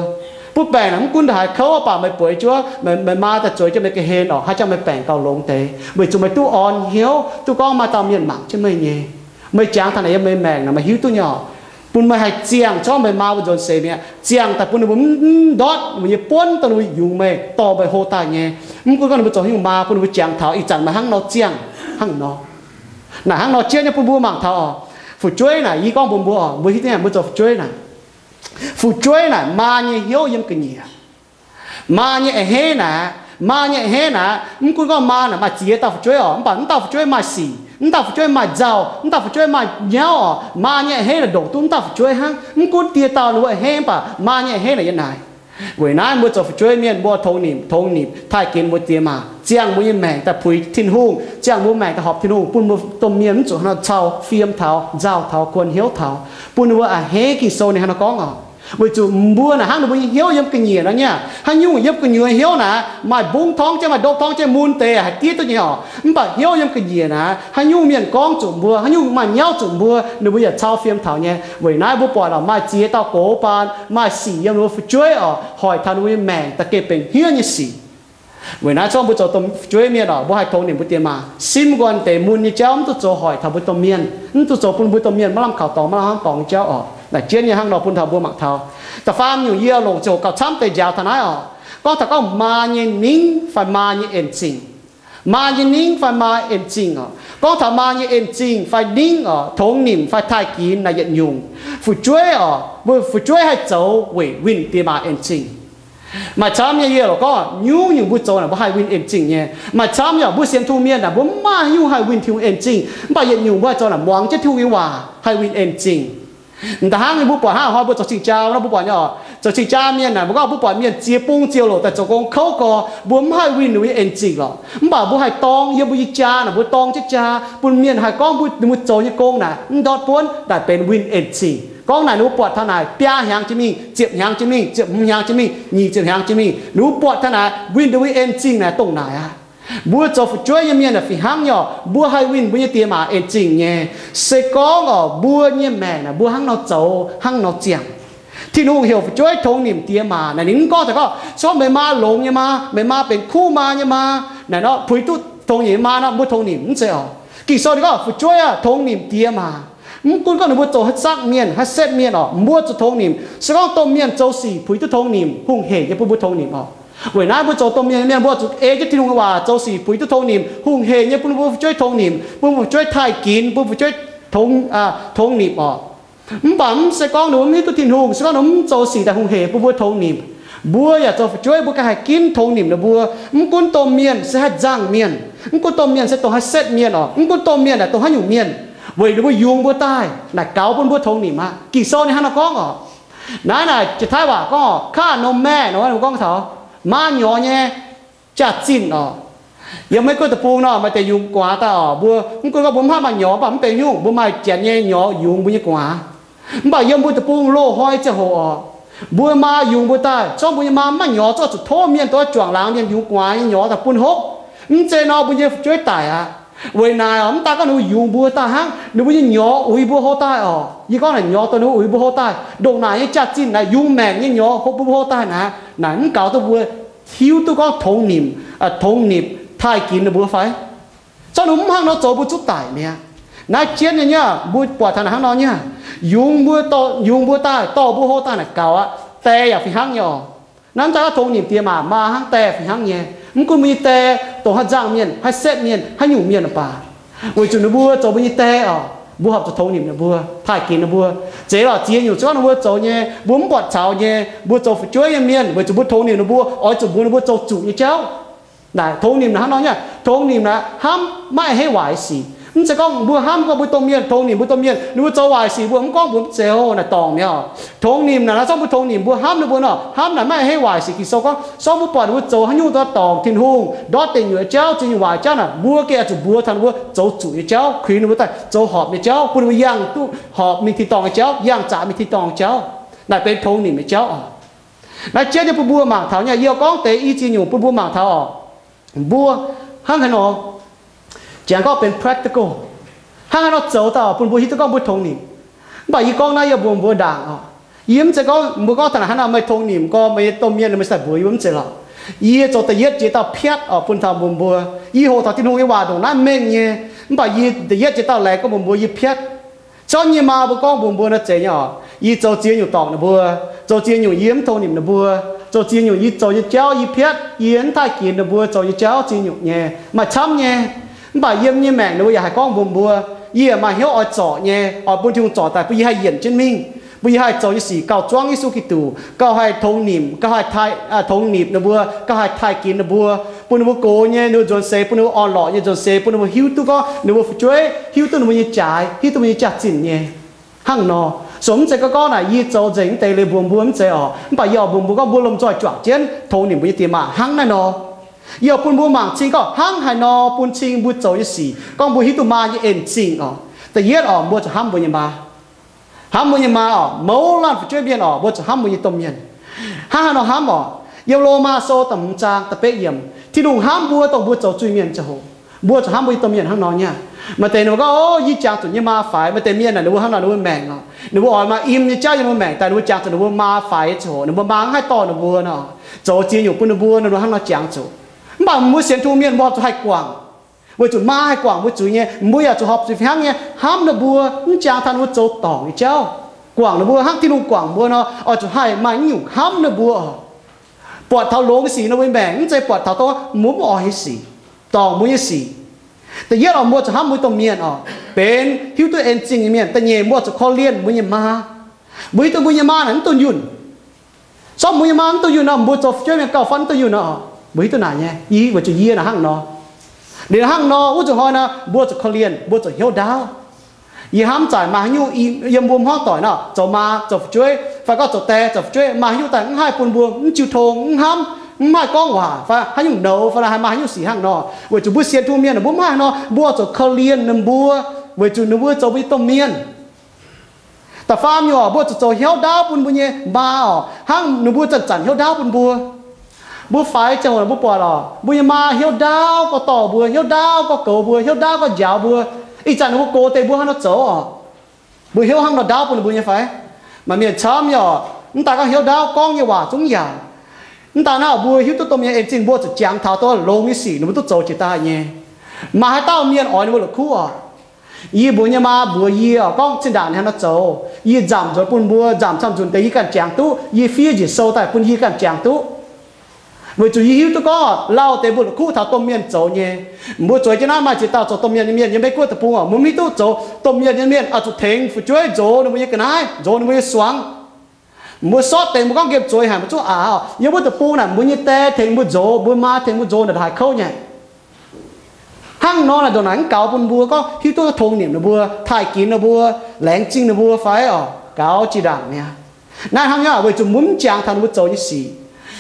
ปุ๊บแปงนะมันกุ้นถ่ายเขาว่าป่าไม่ป่วยจั่วไม่มาแต่จ่วยจะไม่เกเฮนออกให้เจ้าไม่แปงเกาลงเตะมือจุ่มไม่ตู้อ่อนเหี้ยวตู้ก้องมาตามเมียนหมั่งใช่ไหมเนี่ยไม่จางท่านไหนยังไม่แมงนะมาหิ้วตู้หย่อปุ่นมาให้เจียงชอบไปมาบนจนเสียเนี่ยเจียงแต่ปุ่นมันดอดมันจะป้นตัวมันอยู่ไม่ต่อไปโหตายเนี่ยมันก็มันจะให้มาปุ่นมันเจียงเท้าอีจันมาหั่งนอเจียงหั่งนอน่ะหั่งนอเจียงเนี่ยปุ่นบัวหมั่งเท้าฝูช่วยน่ะยี่ก้องปุ่นบัวบัวที่เนี่ยมันจะช่วยน่ะฝูช่วยน่ะมาเนี่ยเหี้ยวยังกันเนี่ยมาเนี่ยเฮน่ะมาเนี่ยเฮน่ะมันก็มาน่ะมาเจียตาฝูช่วยมันปั่นตาฝูช่วยมาสี่มันตาช่วยมาเจ้ามันตาช่วยมาเงามาเนี่ยเฮ้น่ะดอกตุ้มตาช่วยฮังมันกูเตียตาหรือว่าเฮ้ป่ะมาเนี่ยเฮ้น่ะยังไงเว้ยนั้นบัวจะช่วยเมียนบัวทงนิ่มถ้ากินบัวเตียมาเจียงบัวยังแมงแต่ผุยทิ้นหุ่งเจียงบัวแมงแต่หอบทิ้นหุ่งปุ่นบัวต้มเมียนมันจุดหันเท้าเฟียมเท้าเจ้าเท้าควรเหี้ยวเท้าปุ่นบัวเฮ้กิโซในหันก้องบัวจุบัวน่ะฮังบัวเหี้ยวยังกินเหยียดนะเนี่ยฮันยุ่งยับกินเหยียดเหี้ยวน่ะมาบุ้งท้องจะมาดกท้องจะมูนเตะหายตีตัวเนี่ยมันแบบเหี้ยวยังกินเหยียดนะฮันยุ่งเมียนก้องจุบัวฮันยุ่งมาเหี้ยวจุบัวหนูบัวอย่าเช่าเฟียมเท้าเนี่ยเว้ยนายบัวปล่อยเรามาเจี๊ยเต้าโกปานมาสียังบัวช่วยหอยทานุยแมงตะเก็บเป็นเหี้ยนี่สีเว้ยนายช่องบัวจะต้มช่วยเมียนบัวให้ทงเนี่ยบัวเตียมาซิมก่อนเตะมูนนี่เจ้ามันตัวโจหอยทาบัวต้มเมียนมันตัวโจปุ่นบัวต้มเมียนมาลำข่าวต่อมาลำตองเจ้าแต่เจี๊ยนี่ฮังเราปุ่นทาบัวหมักเท้าแต่ฟาร์มอยู่เยี่ยลงโจกับช้ำแต่ยาวทนายก็ถ้าก็มาเนี่ยนิ่งฟันมาเนี่ยเอ็นจริงมาเนี่ยนิ่งฟันมาเอ็นจริงก็ถ้ามาเนี่ยเอ็นจริงไฟนิ่งทงนิ่มไฟไทยกินในยันยุงฝึกช่วยฝึกช่วยให้เจ้าเววินตีมาเอ็นจริงมาช้ำเนี่ยเยี่ยเราก็ยุ่งอยู่บุโจนะบ่ให้วินเอ็นจริงเนี่ยมาช้ำเนี่ยบุเสียงทูเมียนนะบุมายุ่งให้วินทิวเอ็นจริงบ่ยันยุงบ่โจนะมองจะทิววิวาให้วินเอ็นจริงแต่ห้างบุปผาห้าหอยบุตรชิงเจ้าแล้วบุปผาเนี่ยจะชิงเจ้าเมียนน่ะบุก็บุปผาเมียนเจียปุ้งเจียวหลอแต่เจ้าของเขาก็บุไม่ให้วินหนุ่ยเอ็นจริงหรอกบ่าบุให้ตองเยบุยจ้าน่ะบุตองจ้าปุ่นเมียนให้ก้องบุโจยกงน่ะดอดป้นแต่เป็นวินเอ็นจริงก้องไหนหนูปวดท่านไหนเปียหางจะมีเจ็บหางจะมีเจ็บหางจะมีหนีเจ็บหางจะมีหนูปวดท่านไหนวินหนุ่ยเอ็นจริงน่ะตรงไหน bua cho phụ chuối như miền là phi hang nhỏ bua hai win bua như tiền mà em chỉnh nhé sẽ có ở bua như mẹ là bua hang nó trâu hang nó chèn thì nó hiểu phụ chuối thông niệm tiền mà là những có thì có số mẹ ma lồng như mà mẹ maเป็นคู่มาnhư mà này nó phủi tu thông niệm mà nó bua thông niệm sẽ ở kỳ sau thì có phụ chuối à thông niệm tiền màคุณก็นึกว่าโจให้ซักเมียนให้เซตเมียนอ๋อมัวจะทงนิมสก้องต้มเมียนโจสี่ผุยตุทงนิมหุ่งเหยจะพูดทงนิมอ๋อเวลาพูดโจต้มเมียนเมียนบัวจุเอจะที่ลุงว่าโจสี่ผุยตุทงนิมหุ่งเหยเนี่ยพูดช่วยทงนิมพูดช่วยไทยกินพูดช่วยทงนิมอ๋อปั๊มสก้องหนูมีตุทินหุ่งสก้องหนูโจสี่แต่หุ่งเหยพูดทงนิมบัวอยากจะช่วยบัวก็ให้กินทงนิมนะบัวคุณต้มเมียนจะให้จ้างเมียนคุณต้มเมียนจะต้องให้เซตเมียนอ๋อคุณต้มเมียนแต่ต้องให้อยู่เมียนvậy nó bôi dùng bôi tai là cáo bôi bôi thông niệm mà kỳ sau này hắn nó có ngỏ nãy này chỉ thấy bảo có khá nôm mẹ nó nó có thở má nhỏ nhé chặt chín ọ giờ mấy cái tập buông nó mà để dùng quá ta ọ bua không có bún hoa mà nhỏ bấm để dùng bua mai chén nhé nhỏ dùng bôi như quá bảo giờ bôi tập buông lô hoi cho hồ bua ma dùng bôi tai cho bôi ma má nhỏ cho chụp thô miên tôi choàng láng miên dùng quá nhỏ tập buông hốc chơi nó bôi như chơi tài à vậy này ông ta có nuôi dùng bùa ta hăng nuôi nhỏ ui bùa hô tai ở như con là nhỏ tôi nuôi ui bùa hô tai đồ này chặt chín này dùng mèn như nhỏ hô bùa hô tai nè nãy cáo tôi bùa thiếu tôi có thông niệm thay kín là bùa phải cho đúng hăng nó cho bùa chút tải nè nãy chiến này nhá bùa quả thằng hăng nó nhá dùng bùa tai to bùa hô tai là cáo á tè à phải hăng nhỏ nãy ta có thông niệm tiền mà hăng tè phải hăng nhẹ cũngมีแต่ตัวหัดจ้างเมียนให้เซตเมียนให้อยู่เมียนป่าวันจุนบัวโจมีแต่บัวหับจะทงนิมบัวถ่ายกินบัวเจ๋อเจียอยู่จ้าบัวโจเนี่ยบัวปวดเช้าเนี่ยบัวโจช่วยเมียนวันจุบัวทงนิมบัวอ๋อจุบัวโจจุยี่เจ้าได้ทงนิมนะฮะน้องเนี่ยทงนิมนะห้ามไม่ให้ไหวสิมันจะก้องบัวห้ามก็บัวต้มเมียนทงนิมบัวต้มเมียนบัวโจไหวสิบัวมันก้องบัวเจ๋อน่ะตองเนี่ยทงนิมนะแล้วชอบบัวทงนิมบัวห้ามนะบัวเนาะห้ามน่ะไม่ให้ไหวสิกี่โซก็ชอบบัวปวดบัวโจให้ยุ่งตัวตองทิ้งหุ่งดอดเต็งอยู่เจ้าจริงไหวเจ้าน่ะบัวแกจุบัวทันบัวโจจุยี่เจ้าคืนบัวแต่โจหอบยี่เจ้าปุ่นบัวย่างตู้หอบมีที่ตองเจ้าย่างจ่ามีที่ตองเจ้าได้เป็นทงนิมเจ้าแล้วเจ้าจะบัวหมากเท้าเนี่ยเยี่ยวก้องเตะอีจีอยู่บัวหมากเท้าบัวห้างขนมเจ้าก็เป็น practicalห้างเราเจ้าต่อปุ่นบัวฮิตก็บัวทงนิมบ่ายก้องน่าจะบัวด่างยิ้มจะก็บัวก็แต่ละหันไม่ทงนิมก็ไม่ต้มเมียนไม่ใส่บัวยิ้มจะหรอยี่จะแต่ยึดจะต่อเพียรปุ่นทำบัวยี่โหต่อที่นุ่งยี่ว่าตรงนั้นเม่งเนี่ยบ่ายยี่แต่ยึดจะต่อแหลกก็บัวยี่เพียรจอนยี่มาบัวก็บัวน่ะเจี๋ยยี่เจ้าเจี๋ยอยู่ตอกนะบัวเจ้าเจี๋ยอยู่ยิ้มทงนิมนะบัวเจ้าเจี๋ยอยู่ยี่เจ้ายี่เจ้ายี่เพียรยี่อันท้ายกินนะบัวเจ้ายี่เจ้าเจี๋ยอยู่เนี่ยมาช้ำเนี่ยบ่ายยิ้มยี่แม่นะบัวอยากให้ก้องบัวยี่มาเหี้ยวอจ่อเนี่ยบนที่จ่อแต่ผู้ยี่ให้เย็นเช่นมิ่งผู้ยี่ให้จ่อยี่สี่เก่าจ้วงยี่สุกิตูเก่าให้ทงนิมเก่าให้ไทยทงนิมนะบัวเก่าให้ไทยกินนะบัวปุ่นบัวโกเนี่ยนูจนเซปุ่นบัวอ่อนหล่อเนี่ยจนเซปุ่นบัวหิวตู้ก็นูบัวช่วยหิวตู้นูบัวยี่จ่ายหิวตู้บัวยี่จัดจินเนี่ยหั่งนอสมเจก็น่ะยี่โจเจ๋งเตะเลยบัวบัวมันเจ๋อบ่ายยอบัวก็บัวลมจ่อยจ่วงเจนทงนิมบัวยี่ตีมาหั่งนั่นนอเยาปุ่นบัวหมางจริงก็หั่งให้นอปุ่นจริงบัวโจยี่สี่ก็บัวหิวตู้มายี่เอ็นจริงแต่เย็ดบัวจะห้ามบัวยี่มาห้ามบัวยี่มาเมาลั่นช่วยเบียนบัวจะห้ามบัวยี่ต้มเย็นห้าเราห้ามเยาโลมาโซต่ำจางตะเปะเยี่ยมที่ลุงห้ามบัวต้องบัวโจจุยเมียนจะโหบัวจะห้ามบัวยี่ต้มเย็นห้างนอนเนี่ยมาแต่หนูก็โอ้ยี่จางจุดยี่มาฝ่ายมาแต่เมียนน่ะหนูห้างนอนหนูแมงหนูอ่อนมาอิ่มยี่เจ้ายังหนูแมงแต่หนูจางจุดหนูมาฝ่ายโจหนูบางให้ต่อหนูบัวเนาะโจจีนอยู่ปุ่นบัวหนูห้างนอนจางโจบ่าวมัวเสียนทูเมียนบัวจะให้กว้างบัวจุดมาให้กว้างบัวจุยเนี่ยบัวอยากจะหอบจุดห้างเนี่ยห้ามหนูบัวนี่จางทันบัวโจต่องเจ้ากว้างหนูบัวห้างที่ลุงกว้างบัวเนาะจะให้มาอยู่ห้ามหนูบัวปวดเท้าโลงสีหนูเป็นแบ่งใจปวดเท้าตัวมุ้งให้สีต่องมุ้งสีแต่เยอะมัวจะห้ามมุ้งตัวเมียนเป็นหิวตัวเองจริงเมียนแต่เย่มัวจะข้อเลี้ยนมุ้งยมามุ้งตัวมุ้งยมานั้นตัวยุ่นชอบมุ้งยมาตัวยุ่นมัวจะช่วยเมียนเก่าฟันตัวยุ่นมุ้งตัวไหนเนี่ยยี่ว่าจะยี่นะห้างนอเดี๋ยวห้างนอว่าจะหอยนะบัวจะข้อเลี้ยนบัวจะเหี่ยวดาวยี่ห้ามจ่ายมาหิ้วยำบวมห้องต่อยเนาะจะมาจะช่วยไฟก็จะแต่จะช่วยมาหิ้วแต่ให้ปนบวมจิวทงห้ามไม่ก้องว่าไฟให้ยุ่งเดาไฟให้มาหิ้วสีห้างนอเวจูบัวเสียนทุ่มเมียนบัวมาเนาะบัวจะข้อเลี้ยนน้ำบัวเวจูน้ำบัวจะไปต้มเมียนแต่ฟาร์มอยู่บัวจะเหี่ยวดาวปนบัวเนี่ยบ้าห้างน้ำบัวจะจันเหี่ยวดาวปนบัว bữa phải cho bữa bỏ lò bữa mà hiếu đau có tỏ bữa hiếu đau có cầu bữa hiếu đau có dạo bữa ít chẳng bữa cố tê bữa hắn nó chỗ bữa hiếu hắn nó đau bữa như phải mà miền chấm nhỏ chúng ta có hiếu đau con như hòa chúng già chúng ta nào bữa hiếu tôi nhà em xin bữa chỉ chẳng tháo tôi lông cái gì nó mới tôi chỗ chỉ ta nhé mà hai tao miền ở nó là khu y bữa nhà mà bữa y con trên đàn nó chỗ y giảm rồi bún bữa giảm xong rồi tới cái chẳng tú y phía chỉ sâu tại bún y cái chẳng tú vừa chú ý tôi có lao tới bữa khu thảo tôm miên chỗ nhé bữa chuối cho nó mà chỉ tao chỗ tôm miên nhưng mấy cô tập bung à muốn mi tu chỗ tôm miên à chỗ thèn phụ chuối chỗ nó mới cái này chỗ nó mới xoắn bữa sót tiền bữa con kẹp chuối hàng một chỗ nhưng bữa tập bung này bữa như té thèn bữa chỗ bữa ma thèn bữa chỗ là đại khâu nhỉ hăng nó là đồ nắng cáo bún bùa có khi tôi thông niệm là bùa thải kín là bùa lén chinh là bùa phải cáo chỉ đảng nè nay hăng nhá bởi chúng muốn chàng thằng bùa chỗ như xì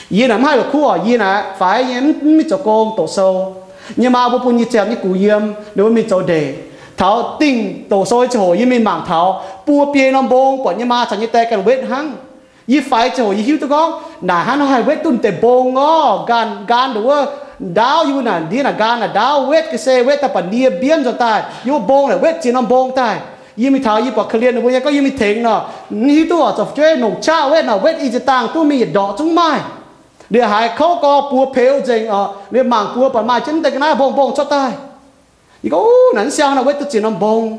yên là hai là khu yên là phải yên mi cho con tổ sâu nhưng mà bùa bùn như chèm như củ yếm nếu mi cho để tháo tinh tổ sâu cho hồi yên mi mảng tháo bùa bia nó bông quả nhưng mà chẳng như tay càng vết hăng yên phải cho hồi hiếu tôi có nà hắn nó hay vết tuần tệ bông gan đúng không đào yêu nè đi là gan là đào vết cái xe vết ta bản địa biến cho ta yêu bông là vết chỉ nó bông ta yêu mi tháo yêu bọc khơi nó bây giờ có yêu mi thèn nó như tôi ở trong chơi nồng cha vết nào vết ít tang tôi mi đỏ chúng mai để hai khâu co bùa phèo dình để mảng bùa bản mai chân tay cái này bông cho ta ý có nắn sang là vết tôi chỉ nó bông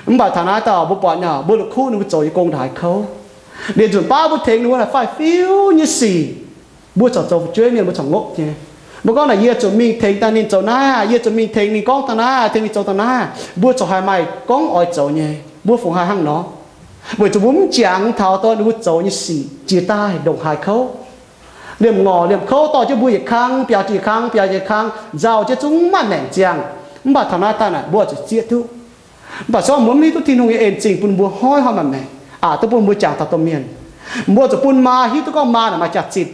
bà thằng này tao bố bọn nhỏ bố được khu nó chơi công đại khâu để chuẩn ba bố thèn nó là phải phiêu như xì bố cho chơi miền bố chọn ngốc nhé bố con là yêu cho mình thèn ta nên cho na yêu cho mình thèn nên con ta na thèn nên cho ta na bố cho hai mày con ỏi cho nhé bố phụng hai hăng nó bởi cho bố chẳng tháo tôi bố cho như xì chia tay đồng hai khâu liềm ngò liềm khâu to cho bố gì khang bèo chỉ khang giàu cho chúng mà nẻn chàng bà thằng này ta này bố chỉ chia thu bà sao muốn mi tôi tin hùng yên chỉnh bún bố hoi mà mẹ tôi bún bố chẳng tháo tôi miền bố cho bún ma hít tôi có ma là mà chặt chít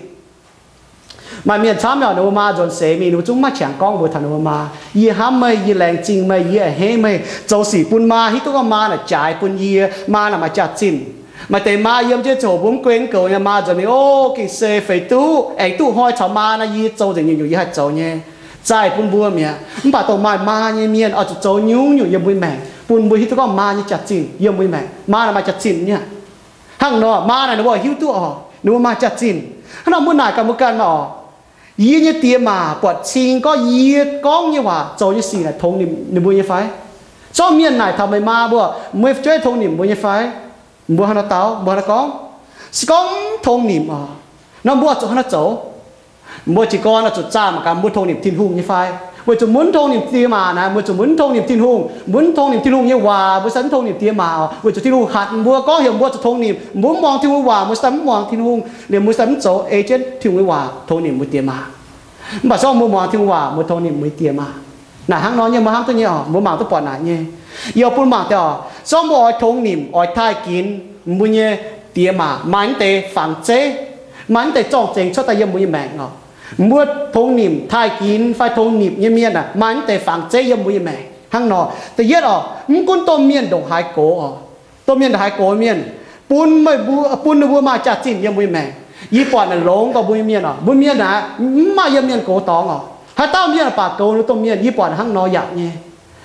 mà miền tham nhỏ nó mà rồi sẽ mi nó chúng mà chẳng con bố thằng nó mà y ham mày y leng chinh mày y hé mày châu sĩ bún ma hít tôi có ma là trái bún y ma là mà chặt chít mà tề ma yếm chứ chỗ bún quên cầu nhà ma rồi này ô cái xe phải tu anh tu hoi chảo ma na y châu thì nhiều y hạt châu nhé trái bún bùa mía bà tàu ma như miền ở chỗ nhung yếm bún mẹ bún bùa hít tôi có ma như chặt chít yếm bún mẹ ma là mà chặt chít nhá hằng nó ma này nó bảo hiu tu nó ma chặt chít nó muốn nải cả một cái mà y như tiêm mà quạt xin có y con như hòa châu như xì là thông niệm bùa như phải cho miền này thằng mày ma bùa mới chơi thông niệm bùa như phải bùa hắn nó táo bùa nó con thông niệm nó bùa chỗ hắn nó chỗ bùa chỉ con là chỗ cha mà cả bùa thông niệm thiên hùng như phải bùa chỗ muốn thông niệm tiêm mà này bùa chỗ muốn thông niệm thiên hùng như hòa bùa sẵn thông niệm tiêm mà bùa chỗ thiên hùng hạt bùa có hiểu bùa chỗ thông niệm muốn mong thiên hùng hòa bùa sẵn mong thiên hùng để bùa sẵn chỗ agent thiên hùng hòa thông niệm bùa tiêm mà bà sao mua mong thiên hùng hòa bùa thông niệm bùa tiêm mà nà hắn nói nhưng mà hắn tôi nhớ bùa mong tôi bỏ nãy nhé yêu bùa mong theo sao mua thông niệm ở thai kín mua nhé tiêm mà mảnh tệ phẳng chế mảnh tệ trọng trình cho ta yêu mua mẹ mua thông niệm thai kín phải thông niệm như miền mảnh tệ phẳng chế yêu mua mẹ hăng nọ tự nhiên muốn con tôm miền đồng hai cổ tôm miền hai cổ miền bún nó bùa mà chặt chín yêu mua mẹ y bọn là lông có bùi miền bùi miền mà yêu miền cổ tòng hai tao miền là bà cổ nó tôm miền y bọn hăng nọ dạng nhé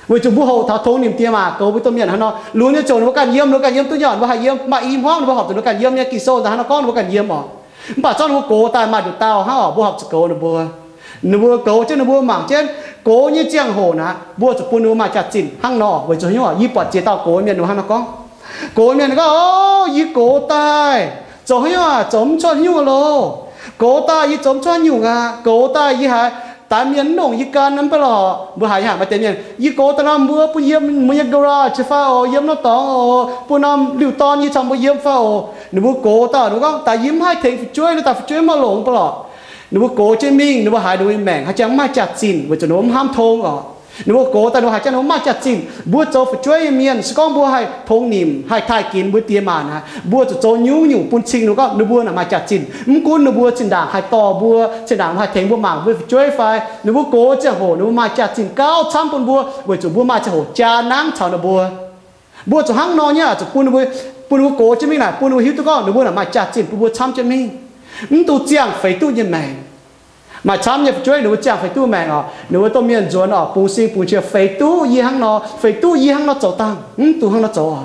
với chúng bố hậu tháo thông niệm tiêm mà cầu với tôm miền hắn nó luôn như chỗ nó càng yếm tôi nhọn nó hay yếm mà im hoang nó học nó càng yếm như kỳ sâu nó con nó càng yếm bà cho nó cố tài mà được tao ha bố học cố nó bùa cố chứ nó bùa mảng trên cố như chiang hồ nè bùa chụp bùa nó mà chặt chỉnh hăng nọ với chúng nó y bọt chế tao cố miền nó hăng nó con cố miền nó có y cố tài cho nó chống cho nhiều lô cố tài y chống cho nhiều cố tài y hả tại miền nông y can nắm phải lò bữa hải hàng mà tên miền y cố ta nam bữa bữa yếm mới gara chỉ pha yếm nó tỏ bữa nam liu ton y trong bữa yếm pha nếu bữa cố ta đúng không tại yếm hai thằng phải chơi nó ta phải chơi mà lộn phải lò nếu bữa cố chơi mình nếu bữa hải đuôi mèn hay chẳng mai chặt xin bữa cho nó ham thong nếu bữa cố ta nó hải chẳng nó mai chặt xin bữa cho phải chơi miền con bữa hải thong niệm hải thai kín bữa tiêm mà nè bữa cho nhũ bún chinh đúng không nếu bữa là mai chặt xin cún nếu bữa trên đảng hải to bữa trên đảng hải thèn bữa mảng bữa phải chơi phải nếu bữa cố chơi hồ nếu mai chặt xin cao trăm bữa cho bữa mai chơi hồ cha nắng chào nó bữa cho hăng nó nhá cho bữa cố chơi mình này bữa hiếu tôi có nếu bữa là mai chặt xin bữa trăm chơi mình tu chiang phải tu như mày mà chăm nhập chuối nếu chẳng phải tu mẹ nếu tôi miền ruộng bù sinh bù chia phải tu y hăng nó走tăng tu hăng nó走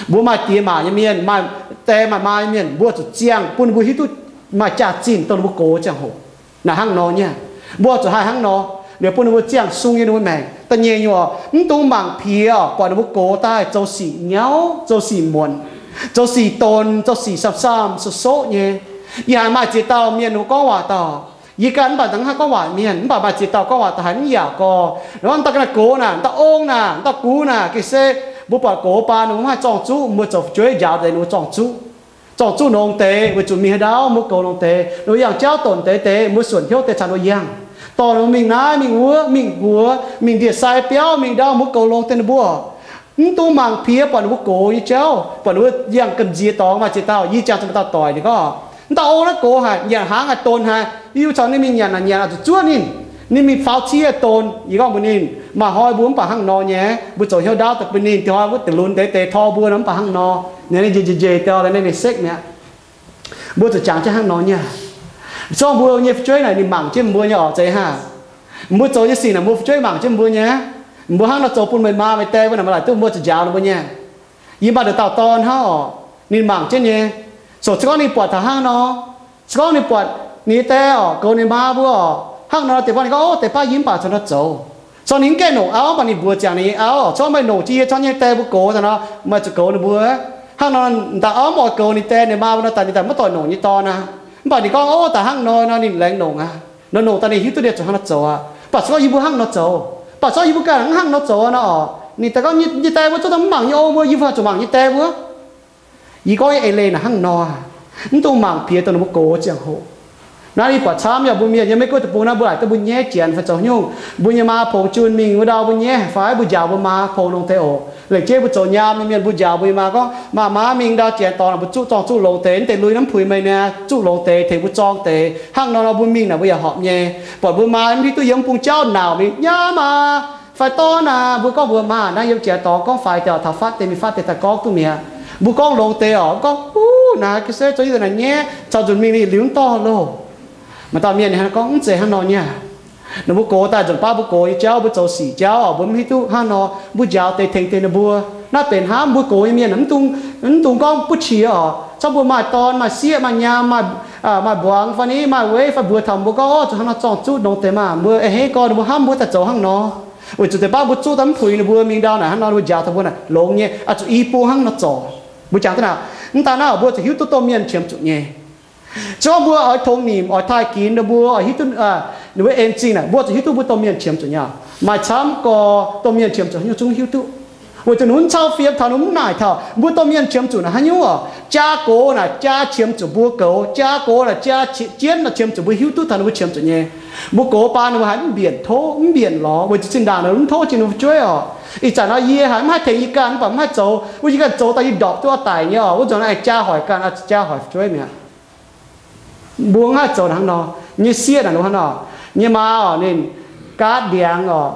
bố mà tiền mà như miền mà tè mà mai miền bố chủ chiang bún bù hít tu mà chả chín tôi bố cố chẳng hộ là hăng nó nha bố chủ hai hăng nó nếu bún bố chiang sung như nuôi mẹ ta nhẹ nhọ tu mảng phía quả bố cố tai châu xỉ nhau châu xỉ muộn châu xỉ tôn châu xỉ sập sam số nhé nhà mà chỉ tao miền nó có hòa tao y can bản thằng có hòa miền bà chỉ tao có hòa tao hắn giả co nó ta cái cố nè ta ôm nè ta cú nè cái xe bố bà cố ba nó hay chọn chú mua chọc chuối giàu để nó chọn chú nông tế với chú mi đào mua cầu nông tế nó yang trao tổn tế mua xuân thiếu tế chăn nó yang tao nó mình nái mình húa mình địa sai béo mình đào mua cầu nông tế nó bùa tu mang phía bọn nó cố như cháu bọn nó yang cần gì tao mà chỉ tao y chang cho tao tỏi thì có tao ô nó cố hả nhà háng à tôn hả yêu cháu nên mình nhà là chúa nín nên mình pháo chia tôn ý con bên nín mà hỏi bún bà hăng nò nhé bữa chỗ hiếu đau tập bên nín thì hỏi bữa từ luôn tế thò bữa lắm bà hăng nò nên dễ tao lên này xích nè bữa chỗ chẳng cho hăng nò nha cho bữa nhếp chơi này thì mảng trên bữa nhỏ chơi hả bữa chỗ như xì là bữa chơi mảng trên bữa nhé bữa hăng nó chỗ bún mày ma mày tê bữa nào mà lại tôi bữa chỗ giàu nó bữa nhé ý bà được tao tôn hả nên mảng trên nhé số cho con đi bọt thằng hang nó cho con đi bọt ní té câu ní ba bữa hang nó thì bọn nó ô thì ba yếm bà cho nó走cho nín cái nổ áo bọn ní bữa chẳng ní áo cho mày nổ chia cho nhẹ té bữa cố cho nó mà cho cố nó bữa hang nó ta áo mọi câu ní té ní ba nó ta ní ta mất tội nổ như to na bọn ní con ô ta hang nó ní lạnh nổ à nó nổ ta ní hít tôi đẹp cho hang nó走à bà cho yếm bữa hang nó走bà cho yếm bữa cả hang nó走nó ní ta có như té bữa cho nó mảng như ô bữa yếm vào cho mảng như té bữa ý có ai lên là hăng nò tôi mang phía tôi nó cố chẳng hộ nãy đi quả chám nhà bún miền nhà mấy cô tập bún nó bữa lại tôi bún nhé chén phải cho nhung bún nhà ma phồng chun mình bún đào bún nhé phải bún giàu bún ma phồng nông thế ổ lấy chế bún trộn nhám miền bún giàu bún ma có mà má mình đào chén to là bún chú tròn chú lồng tế để lùi nắm phùi mày nè chú lồng tế thì bún tròn tế hăng nó là bún mình là bây giờ họ nhé bỏ bún ma em đi tôi giống bún cháo nào mình nhá mà phải to nè bún có bún ma đang giống chén to có phải chờ thảo phát thì mình phát thì ta có tôi mẹ bố con lồng tê con nà cái xe cho như thế này nhé cho chúng mình đi liếng to lô mà tao miền này con cũng dễ hắn nó nha nó bố cố ta chúng ba bố cố cháu bố cháu xỉ cháu bố mi tu hắn nó bố giáo tê thành tê nó bùa nó bền hám bố cố miền nắm tung con bố chia cho bố mà ton mà xía mà nhà mà buông phầnนี้mà quế phải bùa thầm bố có cho hắn nó chọn chút nông tê mà bố ấy con bố hám bố ta cháu hắn nó ôi chú tê ba bố chú tấm phùi nó bùa mình đau nè hắn nó bố giáo thằng bố này lông nhé chú y bố hắn nó chọn bữa chẳng thế nào chúng ta nào bữa chỉ hiếu tô miên chiếm chủ nhé cho bữa ở thôn nìm ở thái kín nó bữa ở hiếu tô nếu với em chi này bữa chỉ hiếu tô bữa tô miên chiếm chủ nhà mà chấm có tô miên chiếm chủ nhưng chúng hiếu tô bữa từ nún sau phía thằng nún nải thảo bữa tô miên chiếm chủ là hay nhú cha cố là cha chiếm chủ bữa cố cha cố là cha chiến là chiếm chủ bữa hiếu tô thằng bữa chiếm chủ nhé bữa cố ba nó hắn biển thô biển ló bữa chỉ đàn nó thô chỉ nó chơi ý chẳng nói ye hả mai thấy ý can bảo mai châu bây giờ châu ta đi đọc tôi tài nhá bây giờ này cha hỏi can cha hỏi chơi mẹ buông hai châu thằng nó như xia là nó thằng nó như mà nên cá điang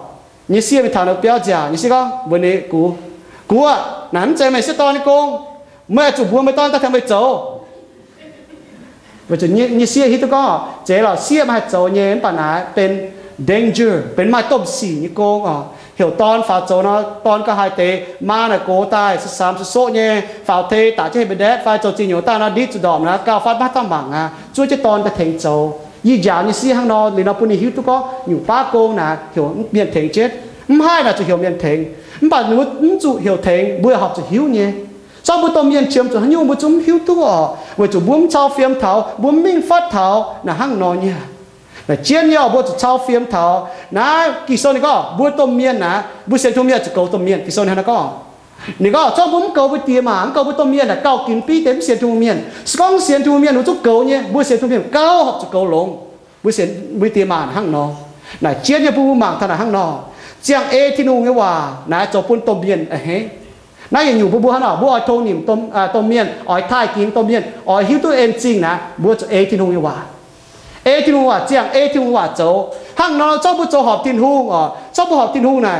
như xia bị thằng nó béo già như xia con vấn đề cú nắn chơi mày sẽ to như con mẹ chủ buông mày to ta thằng mày châu bây giờ như xia hít tôi có chế là xia mà châu nhé bạn nàoเป็นdanger เป็นไม้ต้มสีนี่โกงhiểu ton pháo châu nó ton cả hai tế ma là cố tai sám số nhé pháo thế tạ chế bên đấy pháo châu chỉ nhiều ta nó đi chủ động nó cao phát bắt tam bằng chui chế ton ta thành châu như giả như xí hang nó liền nó bún hiểu tôi có nhiều ba cô nè hiểu miền thành chết hai là chủ hiểu miền thành bạn nếu chủ hiểu thành bữa học chủ hiểu nhé sau bữa tôm miền chiếm chủ hắn nhung bữa chúng hiểu tôi bữa chủ buông trao phiêm thảo buông minh phát thảo là hang nó nhé là chiến nhau bữa trao phiêm thảo na kỳ sau này có bữa tôm miền na bữa sen tôm miền chỉ cầu tôm miền kỳ sau này nó có này có cho bún cầu bữa tiệm mà cầu bữa tôm miền là cầu kín pi đến sen tôm miền con sen tôm miền nó chút cầu nhé bữa sen tôm miền cao học chỉ cầu lồng bữa tiệm mà hang nó là chiến nhau bữa mảng thằng là hang nó chiang e thì nung cái hòa na cho bún tôm miền ấy naอย่างอยู่บๆหนอบ่อทงนิ่มต้มเมียนอ้อยท้ายกินต้มเมียนอ้อยหิวตัวเองจริงนะบ่จะเอที่นงอยู่ว่าเอที่นงว่าเจียงเอที่นงว่าโจหั่งนอเจ้าบ่โจหอบตินฮู้เจ้าบ่หอบตินฮู้น่ะ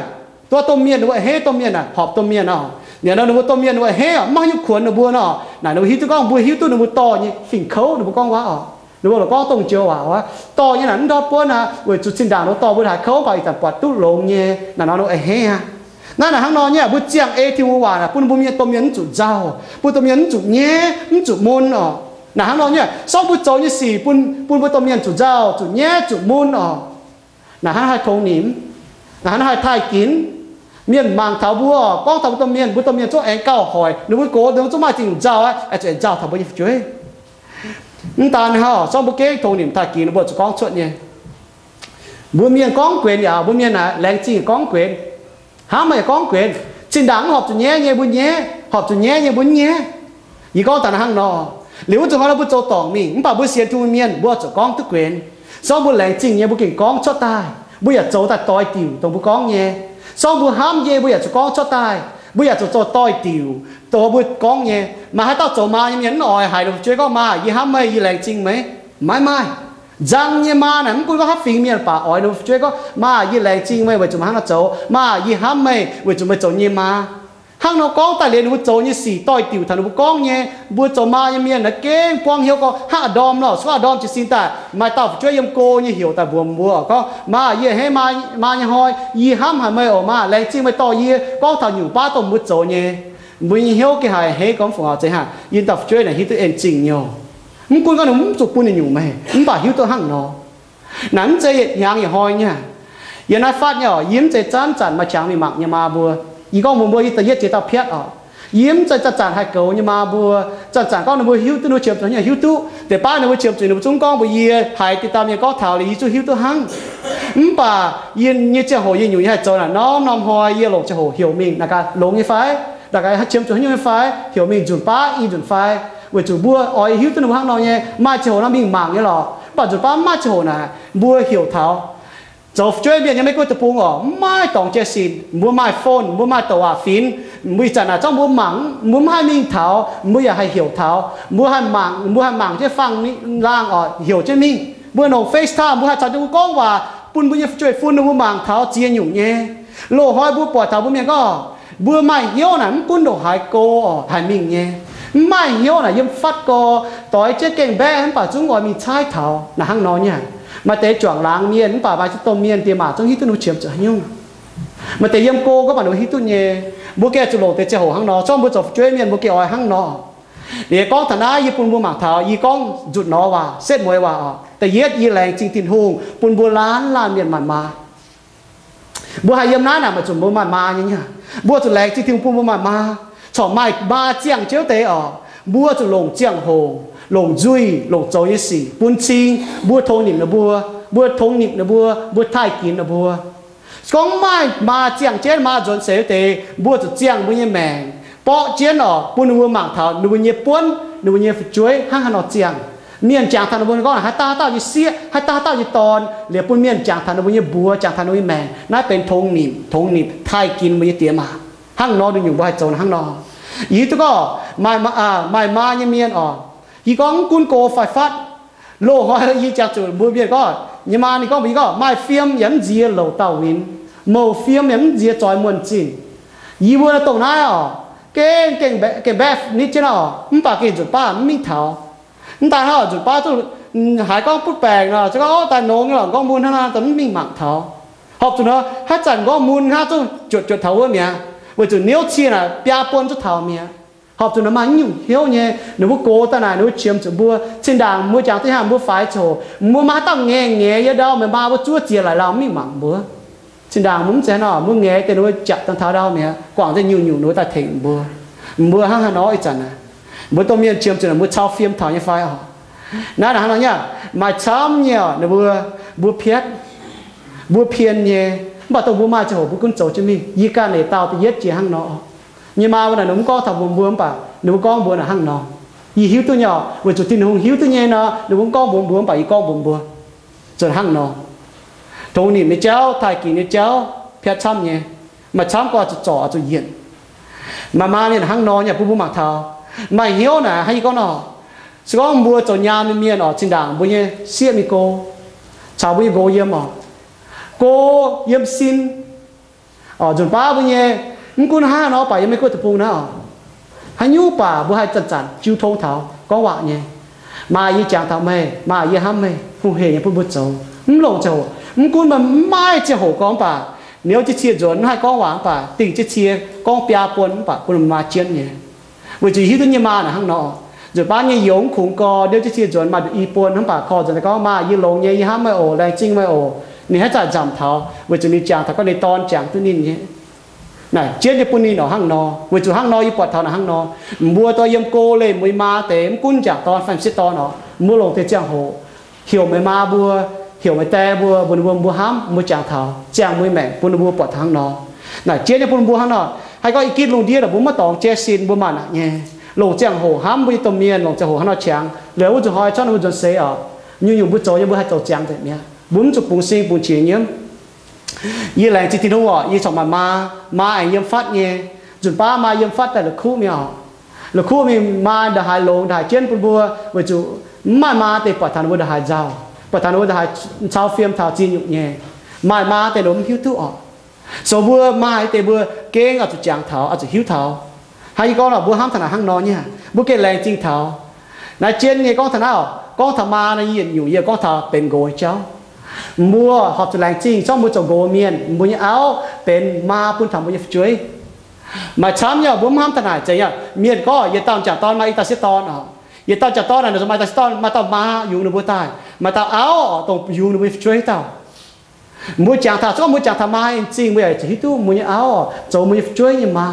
ตัวต้มเมียนว่าเฮต้มเมียนน่ะหอบต้มเมียนเนี่ยเนาะบ่ต้มเมียนว่าเฮมาอยู่ขวนน่ะบ่เนาะน่ะหิวตัวก้องบ่หิวตัวน่ะบ่ต่อนี่ฝิ่งเขาน่ะบ่ก้องว่า nếu là có tông chiều à to như là nó bữa na với chút xin đàng nó to bữa hai khâu phải tập quạt tút lồng nhé là nó he haนั่นน่ะข้างนอกเนี่ยบุเจียงที่ว่าน่ะปุ่นบุมีต้มยันจุดเจ้าปุ่นต้มยันจุดเงี้ยจุดมุนอ๋อน่ะข้างนอกเนี่ยสองปุ่นโจนี่สี่ปุ่นต้มยันจุดเจ้าจุดเงี้ยจุดมุนอ๋อน่ะข้างให้ทงหนิมน่ะข้างให้ไทยกินเมียนมังเท้าบัวก้องเท้าต้มเมียนบุต้มเมียนจ้าแองเก้าหอยหรือบุโก้เดี๋ยวจ้ามาจริงเจ้าไอ้เจ้าเจ้าทำบุญช่วยนั่นตาเนี่ยฮะสองบุเก้ทงหนิมไทยกินบุจะก้องชดเนี่ยบุเมียนก้องเกวียนอย่าบุเมียนน่ะแรงจริงก้องเกวียนhá mày con quyền xin đáng họp cho nhé buôn nhé họp cho nhé buôn nhé ý con ta hăng nọ nếu chúng ta bút cho tỏng mình bảo bút xiên thu miên bút cho con tức quyền sau bút lén chinh nhé bút kinh con cho tai bút giờ cho ta toi tiểu tông bút con nhé sau bút ham nhé bút giờ cho con cho tai bút giờ cho toi tiểu tổ bút con nhé mà hai tao cho mà nhẫn nổi hại được chơi con mà ý ham mày ý lén chinh mấy mai rằng như mà nè cũng có hát phim miền bà ỏi đâu chơi có mà như lệ chinh mày với chúng nó cháu mà như ham mày với chúng mày cháu như mà hang nó con tại liền nó cháu như xì toi tiểu thằng nó con nhé bữa cháu mà như miền nó kén quang hiểu có hát đom nó số đom chỉ xin ta mà tao chơi yếm cô như hiểu tại buồn bùa có mà như hay mà như hoi như ham hay mày ở mà lệ chinh mày to như con thằng nhiều ba tao bữa cháu nhé bữa như hiểu cái hài hay con phù hợp chơi hả yên tập chơi này hít tự en chỉnh nhiềuมึงกูก็หนุ่มจุกปุ่นอยู่ไหมมึงป่าหิวตัวหั่งเนาะนั้นใจยังอย่าหอยเนี่ยยันนัดฟาดเนี่ยยิ้มใจจันมาช่างมีหมักเนี่ยมาบัวอีก็มุมบัวอีแต่เย็ดใจตาเพี้ยอ่ะยิ้มใจจันให้เก่าเนี่ยมาบัวจันก็หนุ่มบัวหิวตัวหนุ่มเฉียบตัวเนี่ยหิวตัวแต่ป้าหนุ่มเฉียบตัวหนุ่มจุ้งก้องบัวเยี่ยหายติดตามเนี่ยก็เท่าเลยจู่หิวตัวหั่งป่ายินเนี่ยจะโหยินอยู่ให้โจน่ะน้อมหอยเยี่ยหลงจะโหเหี่ยวมิงนะครับหลงยี่ไฟแต่ก็ให้เฉียบตัวเนี่ยไฟเหี่ยวมิงจุนป้าอีจุนไฟvới chủ bua ỏi hiếu tên hang nào nhé mai chiều nó mình mảng nhé lọ bảo chủ ba mai chiều này bua hiểu tháo dầu chơi biểnยังไม่ก็จะปูงอ๋อไม่ต้องเจสินบัวไม้โฟนบัวไม้ตัวฟินมือจันน่ะจ้องบัวหมังบัวไม้มิงเท้าบัวอยากให้เหี่ยวเท้าบัวให้หมังจะฟังนี่ล่างอ๋อเหี่ยวจะมิงบัวหนองเฟซไทม์บัวให้จันจะก้องว่าปุ่นบัวจะช่วยฟุ้นบัวหมังเท้าเจียนอยู่เนี่ยโลห้อยบัวปวดเท้าบัวเมียก็บัวไม้เหี่ยวน่ะปุ่นดอกหายโกอ๋อหายมิงเนี่ยไม่เหี้ยวน่ะยังฟัดก็ต่อยเจ๊เก่งแบ้ป่าจุ้งงอยมีชายเท้าน่ะห้างนอนเนี่ยมาเตะจ่วงล้างเมียนป่าใบจุดต้มเมียนเตียมาจงฮิตุนุเฉียบจะยุ่งมาเตะเยี่ยมโกก็ป่านุฮิตุเนี่ยบัวแกจุโลเตะเจ้าห้างนอช่องบัวจบช่วยเมียนบัวแกออยห้างนอเดี๋ยวก้องฐานะญี่ปุ่นบัวหมากเท้ายี่ก้องจุดนอว่าเส้นมวยว่าแต่เย็ดยี่แรงจริงตินหงปุ่นบัวล้านลานเมียนมันมาบัวหายเยี่ยมน้าน่ะมาจุ่มบัวมันมาอย่างเงี้ยบัวจุดแรงจริงตินปุ่นบัวมันมาชอบไม่มาเจียงเจ้าเตะบัวจะลงเจียงโฮลงจุยลงโจยสีปุ่นชิงบัวทงหนิมนะบัวทงหนิมนะบัวไทยกินนะบัวก็ไม่มาเจียงเจ้ามาจนเสียเตะบัวจะเจียงบัวยี่แมงเปาะเจียนปุ่นบัวหมางเท้าบัวยี่ป้วนบัวยี่ช่วยห้างขนมเจียงเมียนจางทันบัวก็ให้ตาอยู่เสียให้ตาอยู่ตอนเหลือปุ่นเมียนจางทันบัวยี่บัวจางทันบัวยี่แมงนั่นเป็นทงหนิมไทยกินบัวยี่เตี๋ยมาห้างนอดูอยู่บัวให้โจนห้างนออีตัวก็ไม่มาเนี่ยเมียนอีก้องกุนโกไฟฟัดโลหอยอีจากจุดบัวเบียก็ยี่มานี่ก็มีก็ไม่เฟียมยันเจียเหล่าเต่าวินโมเฟียมยันเจียจอยมวนจีนอีบัวตรงนั้นเก่งแบบนิดเจ้ามันปากเก่งจุดป้าไม่เท้ามันตายแล้วจุดป้าจุดหายก้องปุ๊บแปลงเนาะจะก็ตายโน่งหรอกก้องมูลเท่านั้นแต่ไม่มีหมักเท้าหอบจุดเนาะถ้าจันก้องมูลถ้าจุดเท้าเมียvới chủ nếu chia là bia bún cho thảo mía học chủ nó mang nhiều hiếu nhé nếu muốn cố ta này nếu chiếm chủ bua trên đàng mua chẳng thấy hàng mua phái chỗ mua má tao nghe như đâu mà ba mua chúa chia lại làm mi mảng bữa trên đàng muốn thế nào muốn nghe thì nó chặt tao tháo đau mía quảng ra nhiều nó ta thịnh bữa hăng nói chẳng à bữa tôi miên chiếm chủ là mua trao phim thảo như phái họ nói là nó nhá mà chấm nhiều nếu bữa phiền nhé bà tôi bố mai cho hồ bố con cháu cho mình y ca này tao thì giết chỉ hăng nọ nhưng màวันนั้นก็ทำบัวป่ะหนูก็บัวน่ะหั่งนอยีหิวตัวnhỏ với chủ tin hùng hiếuตัวnhẹ nọหนูก็บัวป่ะอีก็บัวจนหั่งนอตรงนี้ในเจ้าไทยกินในเจ้าเพียรช้ำเนี่ยมาช้ำก็จะจ่อจะเย็นมาเนี่ยหั่งนอเนี่ยผู้หมักเท้าไม่หิวน่ะให้ก็นอสก็บัวจนยามเมียนจินด่างบัวเนี่ยเสียมีโกชาวบัวโกเยี่ยมโกเยี่ยมซินจนป้าบัวเนี่ยมึงกูห้าเนาะไปยังไม่ก็ตะปูนะให้ยูป่าบัวให้จันจิ้วทงเท้าก็ว่าเนี่ย mà y chàng thảo mê mà y ham mê không hề những bút dấu lồng dấu cún mà mai chỉ hổ con bà nếu chỉ chia rồi hai con hoàng bà tình chỉ chia con bia quân bà quân mà chiến nhỉ vì chỉ hít như mà là hăng nọ rồi bán như giống khủng co nếu chỉ chia rồi mà được y quân hắn bà co rồi có mà y lồng như y ham mê ổ lại chinh mê ổนี่ให้จ่ายจำเท้าวิจุนี่จางถ้าก็ในตอนจางตัวนี้เนี่ยน่ะเจี๊ยบปุ่นนี่หนอห้างนอวิจุห้างนอยี่ปวดเท้าหนอห้างนอบัวตัวเยี่ยมโกเลยมวยมาเต็มกุ้นจากตอนฟันสิตอนหนอมัวลงเตะจางโหเหี่ยวไม่มาบัวเหี่ยวไม่แต่บัวบนบัวห้ามมัวจางเท้าจางมวยแม่ปุ่นบัวปวดห้างนอน่ะเจี๊ยบปุ่นบัวห้างนอให้ก็อีกินลงเดียวแต่บัวมาตองเจสินบัวมันอ่ะเนี่ยลงจางโหห้ามบัวตัวเมียนลงจางโหห้างนอจางเหลือวิจุหอยช่อนวิจุเสียอ่ะอยู่บัวโจยังบัวให้โจจางแต่เนี่ยbốn chục bùng sinh bùng chỉ nhiễm, như là chỉ tin không ạ, như chọn mà ảnh nhiễm phát nhé, chuẩn ba mà nhiễm phát tại là khu mình mà đã hai lồng đã trên bùn bùa, với chủ mà để bảo thằng bùa đã hai dao, bảo thằng bùa đã hai sao phim thảo chi nhục nhé, mà để đốm hiếu tu ạ, số bùa mà để bùa kén ở chỗ chàng thảo ở chỗ hiếu thảo, hay con là bùa ham thằng nào hăng nó nha, bùa kén lành chinh thảo, này trên nghe con thằng nào, con thằng mà này hiện nhiều con thằng bên gối cháu mua học từ làng chinh trong mua trồng gỗ miền mua những áoเป็นมาปุ่นทำบุญช่วยมาช้ำเนี่ยบุ้มห้ามถนัดใจเนี่ยเมียนก็อย่าตามจากตอนมาอิตาเซตอนอ่ะอย่าตามจากตอนน่ะจะมาอิตาเซตอนมาตามมาอยู่ในบัวใต้มาตามเอ้าตรงอยู่ในบัวช่วยเต่ามัวจางท่าก็มัวจางทำมาจริงมัวใหญ่จะฮิตุมัวเนี่ยเอ้าจะมัวช่วยยังมา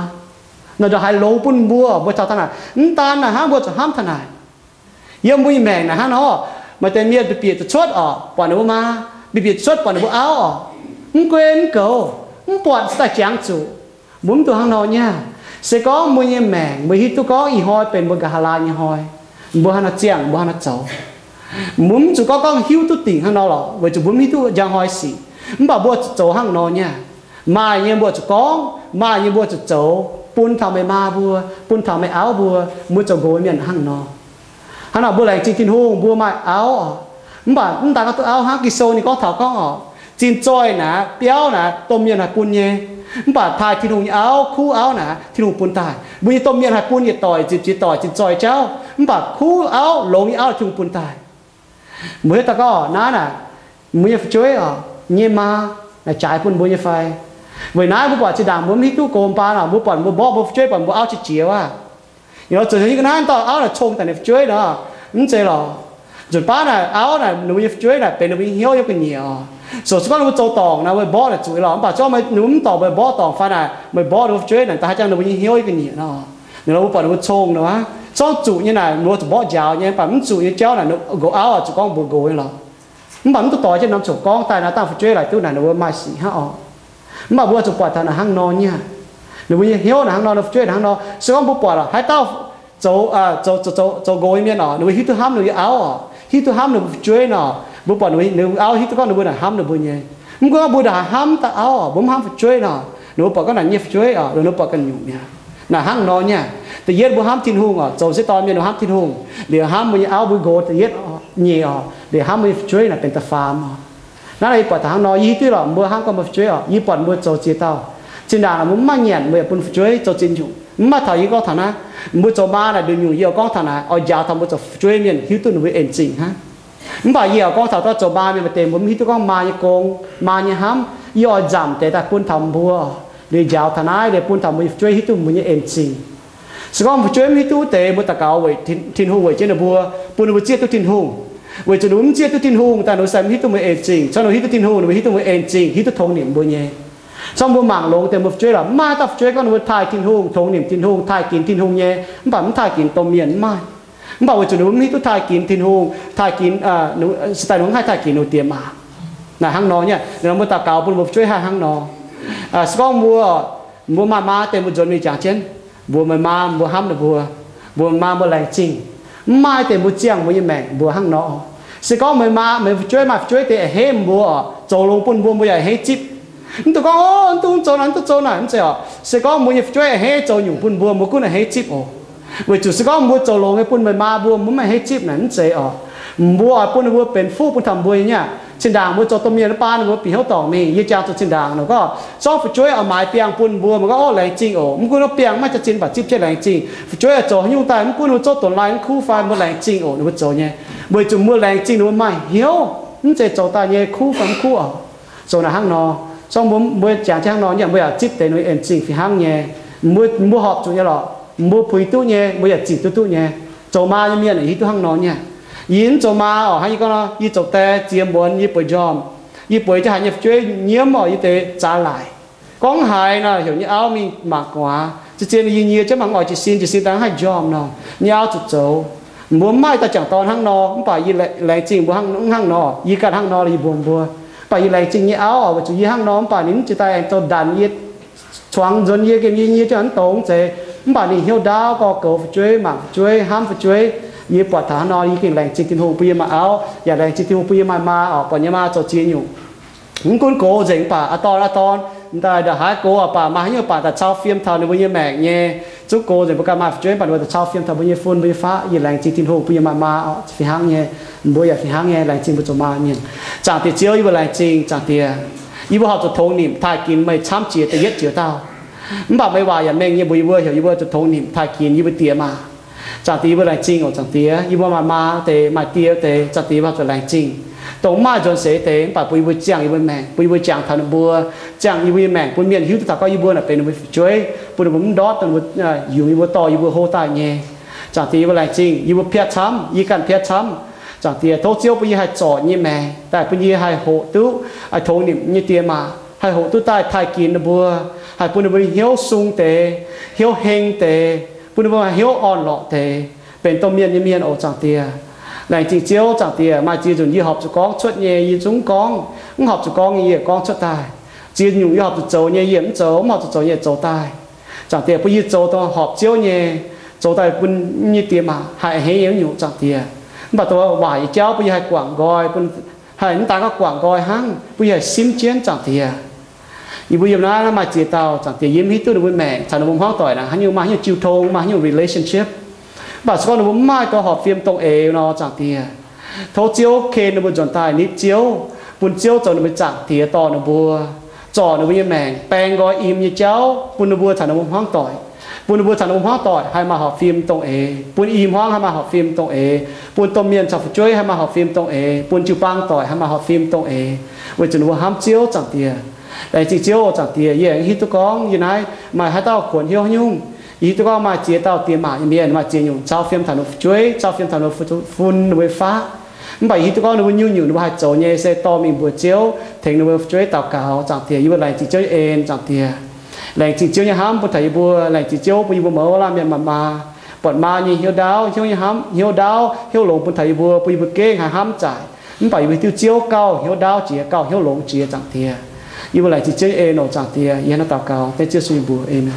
เราจะให้ลงปุ่นบัวบัวเต่าถนัดตาน่ะห้ามบัวจะห้ามถนัดยังมัวแมงน่ะฮะเนาะmà tên miệt bị biệt chốt ở bọn nó mà bị biệt chốt bọn nó áo ở không quên cầu không bọn sẽ trắng chủ muốn tụi hàng nó nha sẽ có mua như mèn mới hít tôi có ý hoiเป็นmột cái hà la như hoi bữa hàng nó chàng bữa hàng nó cháu muốn chủ có con hiếu tôi tỉnh hàng nó lọ với chủ muốn hít tôi giang hoi xì không bảo bữa cháu hàng nó nha mà như bữa chủ có mà như bữa chủ cháu pun thằng mày ma bữa pun thằng mày áo bữa mua cháu gối miền hàng nó hắn nào bữa này chỉ tin hùng bữa mai áo mình bảo mình ta có tự áo hang kỳ sâu này có thảo có tin trôi nè béo nè tôm miên là pun nhé mình bảo thay tin hùng áo khu áo nè tin hùng pun tài bây tôm miên là pun nhiệt tỏi chỉ tỏi chỉ trôi cháu mình bảo khu áo lồng áo tin hùng pun tài mới ta có ná nè mới chơi ở nhé mà là trái pun bữa như phai vậy nãy bữa bảo chỉ đàm bữa hít tu cồn pa nào bữa bận bữa bỏ bữa chơi bận bữa áo chỉ chiều à rồi từ những cái nãy tao áo là trông tại này chơi đó mình chơi là rồi ba này áo này nếu như chơi nàyเป็นnếu hiếu yêu cái nhiềuส่วนสุดก็เราโจตองนะเว้ยบอสเนี่ยจุ๋ยหรอป่ะจ้าไม่นุ่มต่อไปบอสตองฟันน่ะไม่บอสเราช่วยนั่นแต่ให้จังเราไม่หิ้วกันเนี่ยเนาะเราป่ะเราชงเนาะจ้าจุ๋ยเนี่ยน่ะเราจะบอสยาวเนี่ยป่ะมันจุ๋ยเจ้าน่ะกูเอาอ่ะจุ๋ยก้องบุกโกยหรอมันป่ะมันตัวต่อจะนำจุ๋ยก้องแต่น่ะตั้งช่วยหลายตัวน่ะเราไม่สี่ห้าอ๋อมันป่ะบัวจุ๋ยปล่อยทางน่ะห้างนอนเนี่ยเราไม่หิ้วน่ะห้างนอนเราช่วยห้างนอนส่วนก้องบุกปล่อยหรอให้เต้าโจโกยเนี่ยเนาะเราหิ้วตัวห้ามเราเอาอ่ะหิ้วตัวห้ามเราช่วยเนาะบุปผาหนูเอาฮิตก็หนูบุญห้ามหนูบุญยังมึงก็บุญห้ามตาเอาบุญห้ามช่วยเนาะหนูปก็หนังเงียบช่วยหนูปกันอยู่เนี่ยน่ะห้างนอนเนี่ยแต่เย็ดบุญห้ามทิ้งหงโจเสตอนเนี่ยหนูห้ามทิ้งหงเดี๋ยวห้ามบุญเอาบุญโกแต่เย็ดเงียเดี๋ยวห้ามบุญช่วยน่ะเป็นตาฟาร์มนั่นไอ้ปอดห้างนอนยี่ที่หรอบุญห้ามก็มาช่วยยี่ปอดบุญโจเจต้าจินดาบุญมาเงียบบุญบุญช่วยโจจินอยู่มาถ่ายยี่ก็ฐานะบุญโจมาน่ะดูอยู่เยอะก็ฐานะเอายาทำบุญโจช่วยเนี่ยฮิตตัวหนูเอ็นจริงฮะmình bảo nhiều con thảo ta cho ba mình mà tiền muốn hít con ma như con ma như hám yêu giảm để ta phun thầm bùa để giáo thằng ai để phun thầm mình chơi hít tu mình như em gì sự con chơi hít tu để muốn ta cáo vậy thiên hùng vậy trên là bùa phun bùa chia tu thiên hùng vậy cho đúng chia tu thiên hùng ta nói xem hít tu mình em gì cho nó hít tu thiên hùng nó hít tu mình em gì hít tu thông niệm bùa nhé trong bùa mảng lông để một chơi là ma ta chơi con nó thay thiên hùng thông niệm thiên hùng thay kín thiên hùng nhé mình bảo mình thay kín tôm miền mai bảoว่าจุดนู้นนี่ต้องทายกินทินหงทายกินสไตล์นู้นให้ทายกินโนเตียมาน่ะห้างนอเนี่ยเราเมื่อตาเก่าปุ่นบุช่วยให้ห้างนอสก้องบัวมาเต็มบุญจนมีจางเช่นบัวมาบัวห้ามนะบัวมาบัวแรงจริงไม่เต็มบุญเจียงบัวยังแมงบัวห้างนอสก้องไม่ช่วยแต่เฮมบัวโจลงปุ่นบัวใหญ่เฮจิบตัวก็ตัวโจนั้นตัวโจนั้นมันจะสก้องบัวยังช่วยเฮโจอยู่ปุ่นบัวบัวกู้น่ะเฮจิบโอvì chủ sĩ có mua trầu lồng cái bún mà bùa muốn mà hết chip này nó dễ ở bùa bún bùaเป็นฟูบนทำบùa nhá xin đàng mua cho tôm miên ba nó bị héo tỏng miยี่จ้าจะxin đàng nó có cho phảiช่วยเอาไม้เปียงปุ่นบัวมันก็แรงจริงโอ้มันกูnóเปียงไม่จะจินแบบจิ๊บใช่แรงจริงช่วยจ่อยุ่งตายมันกูnóจ่อตัวลายมันคู่ไฟมันแรงจริงโอ้nóจ่อเนี่ยเมื่อจุ่มมือแรงจริงnóไม่เหี้ยวมันจะจ่อตายเนี่ยคู่ไฟคู่อ่ะจ่อหน้าห้างนอช่องมือจางห้างนอเนี่ยมือจิ๊บแต่หน่วยเอ็นจริงฝีห้างเนี่ยมือหอบจุ่มเนี่ยหรอมือปุยตู้เนี่ยมือจิบตู้เนี่ยจ่อมาเนี่ยมีอะไรที่ตู้ห้างนอเนี่ยยินจ่อมาอ๋อให้ก็ยี่จ่อแต่เจียมบนยี่ปวยจอมยี่ปวยจะหายยี่ช่วยเยี่ยมอ๋อยี่เตะจ่าไหลcon hài nè hiểu như áo mình mặc quá chỉ trên như nhiều chứ mà ngồi chỉ xin đáng hay job nè nhau chụp dấu muốn mai ta chẳng toàn hăng nọ không phải như lại trình của hăng nọ như cả hăng nọ là buồn buồn phải như lại trình như áo ở chủ như hăng nọ không phải nín chỉ tay anh tôi đàn như choáng dồn như cái như cho anh tốn chế không phải hiểu đau có cầu phải chơi mặc chơi ham phải chơi như bỏ thả nọ như cái lại trình kinh hồ bây mà áo và lại trình kinh hồ bây mà ở bỏ nhà mà cho chia nhủ những con cố dính bà to ta đã hái cố bà mà như bà ta trao phim thao nó bao nhiêu mẹ nhé chú cố rồi bà mà chuyên bà ta trao phim thao bao nhiêu phun bao nhiêu phá như lành chỉ tin hồ bây giờ mà phải hang nhé bây giờ phải hang nhé lành chỉ một chỗ mà nhé chẳng thì chiếu như lành chỉ chẳng thì như học cho thấu niệm thay kín mày chăm chỉ để giết chữa tao bà mấy bà nhà mình như bây giờ hiểu như bây giờ thấu niệm thay kín như bây tiệm mà chẳng thì bây lành chỉ ở chẳng thì như mà để mà tiệm để chẳng thì học cho lành chỉ tổng mà cho sẽ thế bà bùi bùi chẳng bùi mẹ bùi bùi chẳng thằng bùa chẳng bùi mẹ bùi miền hiếu ta có bùa làเป็นbùi chuối bùi bùi đót tận bùi dùng bùi to bùi hô tai nhẹ chẳng thì bùi lại chinh bùi phiết chấm cần phiết chấm chẳng thì thấu chiếu bùi hai trò như mẹ tại bùi hai hộ tú hai thấu niệm như tiền mà hai hộ tú tai thay kín bùa hai bùi hiếu sung tề hiếu heng tề bùi hiếu on lọ tềเป็นต้มmiên như miên ở chẳng thì lại chỉ chiếu chẳng thì mà chỉ dùng như học cho con xuất nhẹ như chúng con không học cho con như con xuất tài chỉ dùng như học cho cháu nhẹ yếm cháu mà cho cháu nhẹ cháu tài chẳng thì bây giờ cháu to học chiếu nhẹ cháu tài cũng như tiền mà hãy hay yếu nhiều chẳng thì mà tôi vài cháu bây giờ hay quảng gọi hãy chúng ta có quảng gọi hăng bây giờ sim chiến chẳng thì như bây giờ nó mà chỉ tao chẳng thì yếm hít tôi được với mẹ chẳng được bông hoang tỏi là như mà như chiêu thông mà như relationship bà con nó muốn mai tôi học phim tông ế nó chẳng thì thấu chiếu khen nó muốn chọn tài nít chiếu buồn chiếu cho nó mới chẳng thì to nó bùa trò nó như mèn bèn gọi im như cháu buồn nó bùa chẳng nó muốn hoang tỏi buồn nó bùa chẳng nó muốn hoang tỏi hay mà học phim tông ế buồn im hoang hay mà học phim tông ế buồn tôm miên chọc chuối hay mà học phim tông ế buồn chịu băng tỏi hay mà học phim tông ế với chúng nó ham chiếu chẳng thì đây chỉ chiếu chẳng thì vậy hít tôi có như này mà hai tao cuốn hiếu nhung ý tôi có mà chia tao tiền mà miền mà chia nhung trao phim thằng nó chuối trao phim thằng nó phun nó phá bởi ý tôi có nó nhiều nhiều nó hai chỗ nhẹ xe to mình buổi chiếu thành nó chuối tàu cào chẳng thì như vậy chỉ chơi ên chẳng thì lại chỉ chiếu như hám một thầy bùa lại chỉ chiếu bùi bùa mở làm miền mà bọn ma như hiếu đáo hiếu như hám hiếu đáo hiếu lồng một thầy bùa bùi bùa kê hàng hám trải bởi vì tiêu chiếu cao hiếu đáo chỉ cao hiếu lồng chỉ chẳng thì như vậy chỉ chơi ên nó chẳng thì nó tàu cào cái chưa suy bùa ên